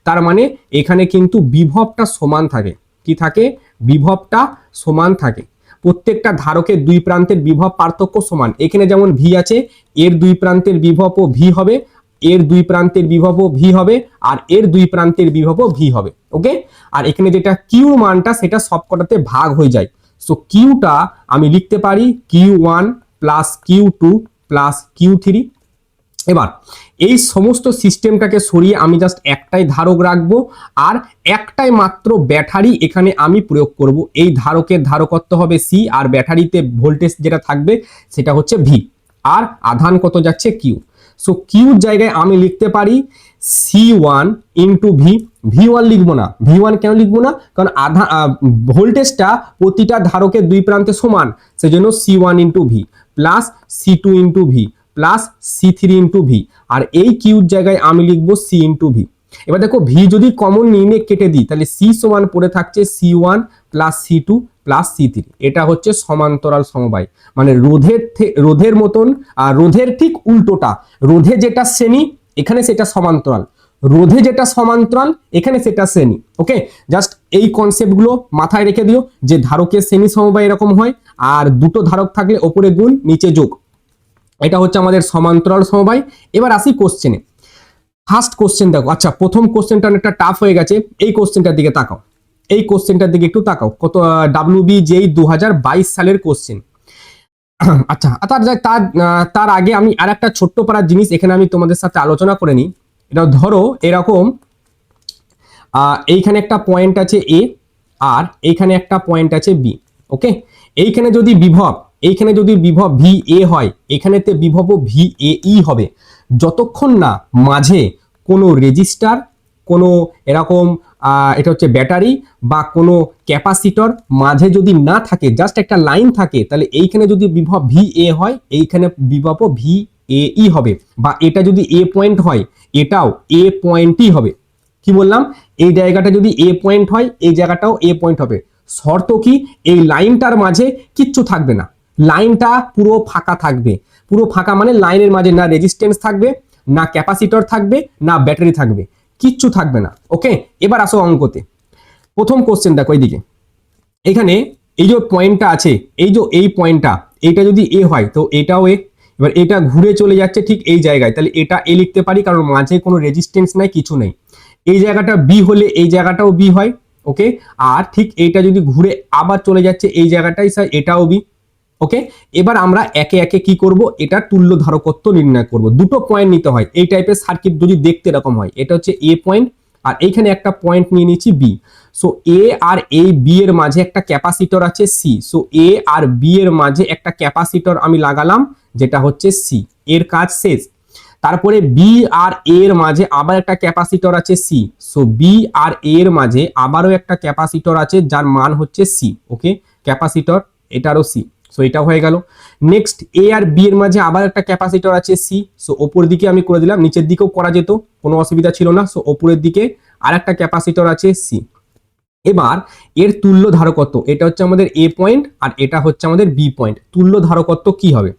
তার মানে এখানে কিন্তু বিভবটা সমান থাকে। কি থাকে? বিভবটা সমান থাকে। প্রত্যেকটা ধারকের দুই প্রান্তের বিভব পার্থক্য সমান। এখানে যেমন V আছে, এর দুই প্রান্তের বিভবও V হবে, এর দুই প্রান্তের বিভবও V হবে, আর এর দুই প্রান্তের বিভবও V হবে, ওকে। আর এখানে যেটা Q মানটা সেটা সবকটাতে ভাগ হয়ে যায়। সো কিউটা আমি লিখতে পারি Q1 plus Q2 plus Q3। এবার এই সমস্ত সিস্টেমটাকে সরিয়ে আমি জাস্ট একটাই ধারক রাখবো আর একটাই মাত্র ব্যাটারি এখানে আমি প্রয়োগ করব। এই ধারকের ধারকত্ব হবে C, আর ব্যাটারিতে ভোল্টেজ যেটা থাকবে সেটা হচ্ছে V, আর আধান কত যাচ্ছে Q। সো কিউর জায়গায় আমি লিখতে পারি C1 ইন্টু V1 লিখবো না। V1 কেন লিখবো না? কারণ ভোল্টেজটা প্রতিটা ধারকের দুই প্রান্তে সমান, সেজন্য C1 into V plus C2 into V plus C3 into V, আর এই কিউর জায়গায় আমি লিখবো C ইন্টু V। এবার দেখো V যদি কমন নিয়ে কেটে দিই তাহলে C সমান পড়ে থাকছে C1 plus C2 plus C3। এটা হচ্ছে সমান্তরাল সমবায়, মানে রোধের মতন, আর রোধের ঠিক উল্টোটা। রোধে যেটা শ্রেণী এখানে সেটা সমান্তরাল, রোধে যেটা সমান্তরাল এখানে সেটা শ্রেণী, ওকে। জাস্ট এই কনসেপ্টগুলো মাথায় রেখে দিও যে ধারকের শ্রেণী সমবায় এরকম হয়, আর দুটো ধারক থাকলে ওপরে গুণ নিচে যোগ। এটা হচ্ছে আমাদের সমান্তরাল সমবায়। এবার আসি কোশ্চেনে। ফার্স্ট কোশ্চেন দেখো, আচ্ছা প্রথম কোশ্চেনটা অনেকটা টাফ হয়ে গেছে, এই কোশ্চেনটার দিকে তাকাও, এই কোশ্চেনটার দিকে একটু তাকাও। কত WBJEE 2022 সালের কোশ্চেন। আচ্ছা তার আগে আমি আর একটা ছোট্ট পারার জিনিস এখানে আমি তোমাদের সাথে আলোচনা করে নিই। এটা ধরো এরকম এইখানে একটা পয়েন্ট আছে A আর এইখানে একটা পয়েন্ট আছে B, ওকে। এইখানে যদি বিভব VA হয়, এখানেতে বিভবও VAE হবে, যতক্ষণ না মাঝে কোনো রেজিস্টার, কোনো এরকম এটা হচ্ছে ব্যাটারি বা কোনো ক্যাপাসিটর মাঝে যদি না থাকে, জাস্ট একটা লাইন থাকে, তাহলে এইখানে যদি বিভব VA হয় এইখানে বিভবও VAE হবে, বা এটা যদি A পয়েন্ট হয় এটাও A পয়েন্টই হবে। কি বললাম? এই জায়গাটা যদি A পয়েন্ট হয় এই জায়গাটাও A পয়েন্ট হবে। শর্ত কি? এই লাইনটার মাঝে কিচ্ছু থাকবে না, লাইনটা পুরো ফাঁকা থাকবে। পুরো ফাঁকা মানে লাইনের মাঝে না রেজিস্ট্যান্স থাকবে, না ক্যাপাসিটর থাকবে, না ব্যাটারি থাকবে, কিচ্ছু থাকবে না, ওকে। এবার আসো অঙ্কতে। প্রথম কোশ্চেন দেখো এইদিকে, এখানে এই যে পয়েন্টটা আছে, এই পয়েন্টটা, এইটা যদি A হয় তো এটাও A। এবার এটা ঘুরে চলে যাচ্ছে ঠিক এই জায়গায়, তাহলে এটা A লিখতে পারি কারণ মাঝে কোনো রেজিস্ট্যান্স নাই, কিছু নেই। এই জায়গাটা B হলে এই জায়গাটাও B হয়, ওকে। আর ঠিক এইটা যদি ঘুরে আবার চলে যাচ্ছে এই জায়গাটাই, স্যার এটাও B, ওকে। এবার আমরা একে একে কি করব, এটা তুল্য ধারকত্ব নির্ণয় করব। দুটো পয়েন্ট নিতে হয় এই টাইপের সার্কিট যদি দেখতে এরকম হয়। এটা হচ্ছে A পয়েন্ট আর এইখানে একটা পয়েন্ট নিয়ে নিচ্ছি B। সো এ আর এই বি এর মাঝে একটা ক্যাপাসিটর আছে সি। সো এ আর বি এর মাঝে একটা ক্যাপাসিটর আমি লাগালাম, যেটা হচ্ছে সি। এর কাজ শেষ। তারপরে বি আর এ এর মাঝে আবার একটা ক্যাপাসিটর আছে সি। সো বি আর এ এর মাঝে আবারও একটা ক্যাপাসিটর আছে যার মান হচ্ছে সি। ওকে, ক্যাপাসিটর এটারও সি। সো এটা হয়ে গেল। নেক্সট এ আর বি এর মাঝে আবার একটা ক্যাপাসিটর আছে সি। সো ওপর দিকে আমি করে দিলাম, নিচের দিকেও করা যেত, কোনো অসুবিধা ছিল না। সো ওপরের দিকে আর একটা ক্যাপাসিটর আছে সি। এবার এর তুল্য ধারকত্ব, এটা হচ্ছে আমাদের এ পয়েন্ট আর এটা হচ্ছে আমাদের বি পয়েন্ট। তুল্য ধারকত্ব কি হবে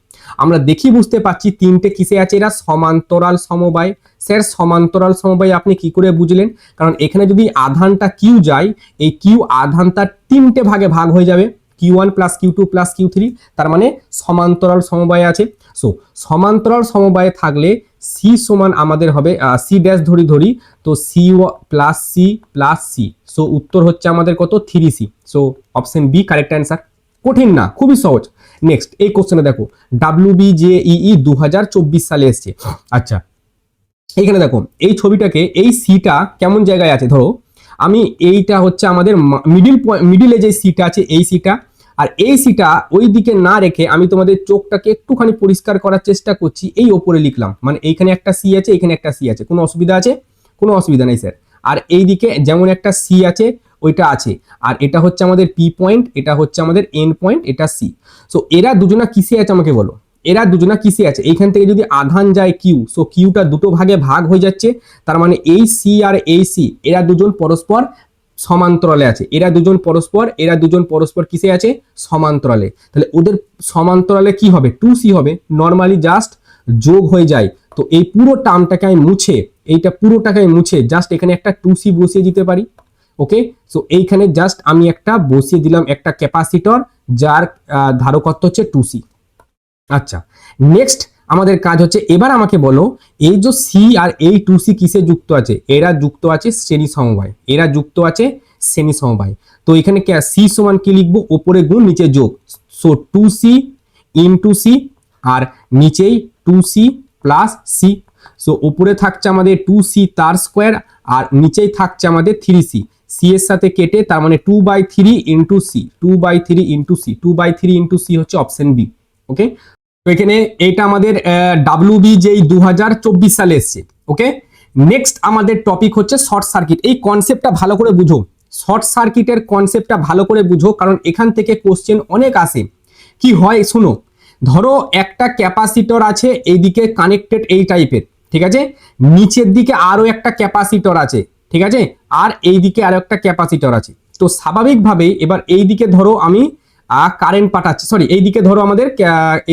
আমরা দেখি বুঝতে পারছি। তিনটে কিসে আছে, এরা সমান্তরাল সমবায়। স্যার সমান্তরাল সমবায় আপনি কি করে বুঝলেন? কারণ এখানে যদি আধানটা কিউ যায়, এই কিউ আধানটা তিনটে ভাগে ভাগ হয়ে যাবে, Q1 plus Q2 plus Q3, তার মানে সমান্তরাল সমবায় আছে। সো সমান্তরাল সমবায়ে থাকলে সি সমান আমাদের হবে সি ড্যাশ ধরি, তো C plus C plus C. So উত্তর হচ্ছে আমাদের কত, 3C। সো অপশন বি কারেক্ট অ্যান্সার। কঠিন না, খুবই সহজ। নেক্সট এই কোশ্চেনে দেখো, WBJEE 2024 সালে এসছে। আচ্ছা, এইখানে দেখো এই ছবিটাকে, এই সিটা কেমন জায়গায় আছে, ধরো আমি এইটা হচ্ছে আমাদের মিডিলে যে সিটা আছে এই সিটা, আর এই সিটা ওই দিকে না রেখে আমি তোমাদের চোখটাকে একটুখানি পরিষ্কার করার চেষ্টা করছি। এই ওপরে লিখলাম, মানে এইখানে একটা সি আছে, এখানে একটা সি আছে, কোনো অসুবিধা আছে? কোনো অসুবিধা নেই স্যার। আর এই দিকে যেমন একটা সি আছে ওইটা আছে, আর এটা হচ্ছে আমাদের পি পয়েন্ট, এটা হচ্ছে আমাদের এন পয়েন্ট, এটা সি। সো এরা দুজনা কিসে আছে আমাকে বলো, এরা দুজনা কিসে আছে? এইখান থেকে যদি আধান যায় কিউ, সো কিউটা দুটো ভাগে ভাগ হয়ে যাচ্ছে, তার মানে এই সি আর এই সি এরা দুজন পরস্পর সমান্তরালে আছে। এরা দুজন পরস্পর কিসে আছে? সমান্তরালে। তাহলে ওদের সমান্তরালে কি হবে? 2C হবে। নর্মালি জাস্ট যোগ হয়ে যায়। তো এই পুরো টার্মটাকে আমি মুছে, এইটা পুরোটাকে মুছে জাস্ট এখানে একটা 2C বসিয়ে দিতে পারি। ওকে, সো এইখানে জাস্ট আমি একটা বসিয়ে দিলাম একটা ক্যাপাসিটর যার ধারকত্ব হচ্ছে 2C। আচ্ছা, নেক্সট আমাদের কাজ হচ্ছে, এবার আমাকে বলো এই যে সি আর এই 2C কিসে যুক্ত আছে? এরা যুক্ত আছে শ্রেণী সমবায়, এরা যুক্ত আছে শ্রেণী সমবায়। তো এখানে সি সমান কি লিখবো? ওপরে গুণ নিচে যোগ। সো 2C ইনটু সি, আর নিচেই 2C প্লাস সি। সো উপরে থাকছে আমাদের 2C তার স্কোয়ার, আর নিচেই থাকছে আমাদের 3C। সি এর সাথে কেটে, তার মানে 2/3 into C, 2/3 into C, 2/3 into C হচ্ছে অপশন বি। ওকে, তো এখানে এটা আমাদের WB যেই 2024 সালে এসছে। ওকে, নেক্সট আমাদের টপিক হচ্ছে শর্ট সার্কিট। এই কনসেপ্টটা ভালো করে বুঝো, শর্ট সার্কিটের কনসেপ্টটা ভালো করে বুঝো, কারণ এখান থেকে কোশ্চেন অনেক আসে। কি হয় শুনো, ধরো একটা ক্যাপাসিটর আছে এইদিকে কানেক্টেড এই টাইপের, ঠিক আছে, নিচের দিকে আরো একটা ক্যাপাসিটর আছে, ঠিক আছে, আর এইদিকে আরো একটা ক্যাপাসিটর আছে। তো স্বাভাবিকভাবে এবার এইদিকে ধরো আমি কারেন্ট পাঠাচ্ছি, সরি এইদিকে ধরো আমাদের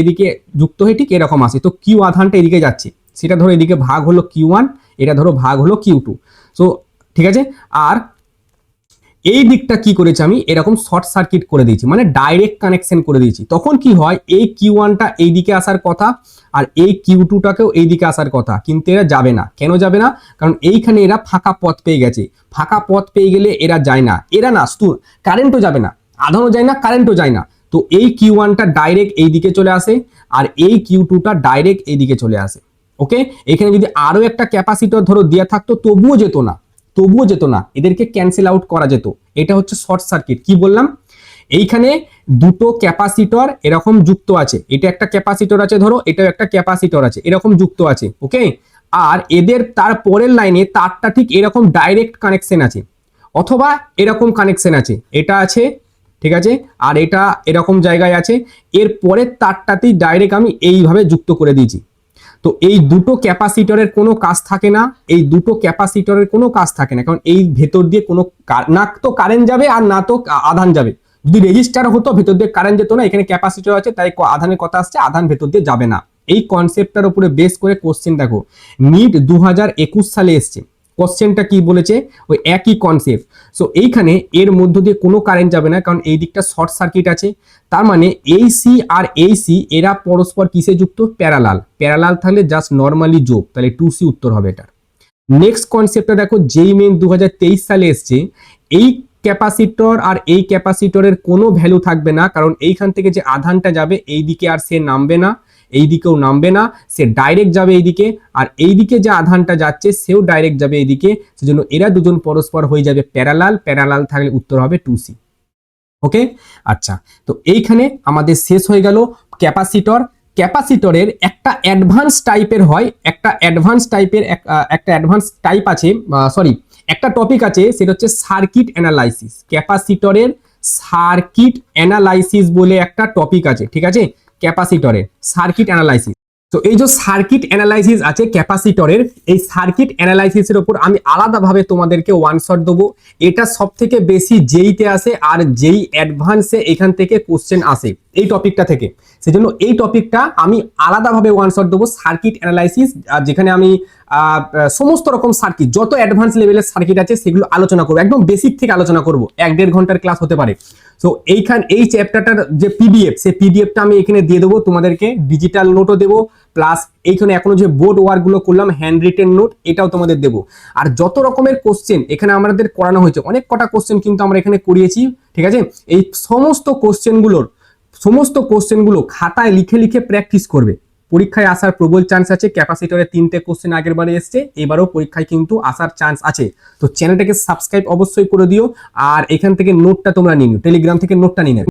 এদিকে যুক্ত হয়ে ঠিক এরকম আসে, তো কিউ আধানটা এদিকে যাচ্ছে, সেটা ধরো এদিকে ভাগ হলো Q1, এটা ধরো ভাগ হলো Q2। সো ঠিক আছে, আর এই দিকটা কি করেছি আমি, এরকম শর্ট সার্কিট করে দিয়েছি, মানে ডাইরেক্ট কানেকশন করে দিয়েছি। তখন কি হয়, এই Q1টা এইদিকে আসার কথা আর এই Q2টাকেও এইদিকে আসার কথা, কিন্তু এরা যাবে না। কেন যাবে না? কারণ এইখানে এরা ফাঁকা পথ পেয়ে গেছে। ফাঁকা পথ পেয়ে গেলে এরা যায় না, এরা না কারেন্টও যাবে না, আধানও যায় না, কারেন্টও যায় না। তো এই Q1টা ডাইরেক্ট এইদিকে চলে আসে, আর এই Q2টা ডাইরেক্ট এইদিকে চলে আসে। ওকে, এখানে যদি আরো একটা ক্যাপাসিটর ধরো দেওয়া থাকতো তবুও যেত না, এদেরকে ক্যান্সেল আউট করা যেত। এটা হচ্ছে শর্ট সার্কিট। কি বললাম, এইখানে দুটো ক্যাপাসিটর এরকম যুক্ত আছে, এটা একটা ক্যাপাসিটর আছে ধরো, এটাও একটা ক্যাপাসিটর আছে, এরকম যুক্ত আছে। ওকে, আর এদের তার পরের লাইনে তারটা ঠিক এরকম ডাইরেক্ট কানেকশন আছে, অথবা এরকম কানেকশন আছে, এটা আছে, ঠিক আছে, আর এটা এরকম জায়গায় আছে। এর পরের তারটাতেই ডাইরেক্ট আমি এইভাবে যুক্ত করে দিয়েছি। তো এই দুটো ক্যাপাসিটরের কোনো কাজ থাকে না, কারণ এই ভেতর দিয়ে কোনো না তো কারেন্ট যাবে আর না তো আধান যাবে। যদি রেজিস্টার হতো ভেতর দিয়ে কারেন্ট যেত না, এখানে ক্যাপাসিটর আছে তাই আধানের কথা আসছে, আধান ভেতর দিয়ে যাবে না। এই কনসেপ্টটার উপরে বেস করে কোশ্চেন দেখো, নিট 2021 সালে এসছে। কোশ্চেনটা কি বলেছে, ওই একই কনসেপ্ট। সো এইখানে এর মধ্য দিয়ে কোনো কারেন্ট যাবে না, কারণ এই দিকটা শর্ট সার্কিট আছে। তার মানে এই সি আর এই সি এরা পরস্পর কিসে যুক্ত? প্যারালাল থাকলে জাস্ট নর্মালি যোগ, তাহলে 2C উত্তর হবে এটা। নেক্সট কনসেপ্টটা দেখো, যেই মেন 2023 সালে এসছে। এই ক্যাপাসিটর আর এই ক্যাপাসিটরের কোনো ভ্যালু থাকবে না, কারণ এইখান থেকে যে আধানটা যাবে এই দিকে আর সে নামবে না, এই দিকেও নামবে না, সে ডাইরেক্ট যাবে এইদিকে, আর এইদিকে যে আধানটা যাচ্ছে সেও ডাইরেক্ট যাবে এইদিকে, সেজন্য এরা দুজন পরস্পর হয়ে যাবে প্যারালাল, প্যারালাল থাকলে উত্তর হবে 2C। ওকে, আচ্ছা, তো এইখানে আমাদের শেষ হয়ে গেল ক্যাপাসিটর। ক্যাপাসিটরের একটা অ্যাডভান্স টাইপের হয়, একটা অ্যাডভান্স টাইপ আছে, সরি একটা টপিক আছে, সেটা হচ্ছে সার্কিট অ্যানালাইসিস। ক্যাপাসিটরের সার্কিট অ্যানালাইসিস বলে একটা টপিক আছে, ঠিক আছে, ক্যাপাসিটরের সার্কিট অ্যানালাইসিস। তো এই যে সার্কিট অ্যানালাইসিস আছে ক্যাপাসিটরের, এই সার্কিট অ্যানালাইসিসের উপর আমি আলাদাভাবে তোমাদেরকে ওয়ান শট দেবো। এটা সব থেকে বেশি যেইতে আসে আর যেই অ্যাডভান্সে এখান থেকে কোশ্চেন আসে এই টপিকটা থেকে, সেজন্য এই টপিকটা আমি আলাদাভাবে ওয়ান শট দেবো সার্কিট অ্যানালাইসিস, যেখানে আমি সমস্ত রকম সার্কিট, যত অ্যাডভান্স লেভেলের সার্কিট আছে সেগুলো আলোচনা করবো, একদম বেসিক থেকে আলোচনা করবো, 1-1.5 ঘন্টার ক্লাস হতে পারে। তো এই চ্যাপ্টারটার যে পিডিএফ, সেই পিডিএফটা আমি এখানে দিয়ে দেবো তোমাদেরকে, ডিজিটাল নোটও দেবো, প্লাস এইখানে এখনো যে বোর্ড ওয়ার্কগুলো করলাম হ্যান্ড রিটেন নোট, এটাও তোমাদের দেবো। আর যত রকমের কোশ্চেন এখানে আমাদের করানো হয়েছে, অনেক কটা কোশ্চেন কিন্তু আমরা এখানে করিয়েছি, ঠিক আছে, এই সমস্ত কোশ্চেনগুলো খাতায় লিখে লিখে প্র্যাকটিস করবে। পরীক্ষায় আসার প্রবল চান্স আছে। ক্যাপাসিটরের 3টে কোশ্চেন আগের বারে এসছে, এবারও পরীক্ষায় কিন্তু আসার চান্স আছে। তো চ্যানেলটাকে সাবস্ক্রাইব অবশ্যই করে দিও, আর এখান থেকে নোটটা তোমরা নিও, টেলিগ্রাম থেকে নোটটা নিয়ে নেবে।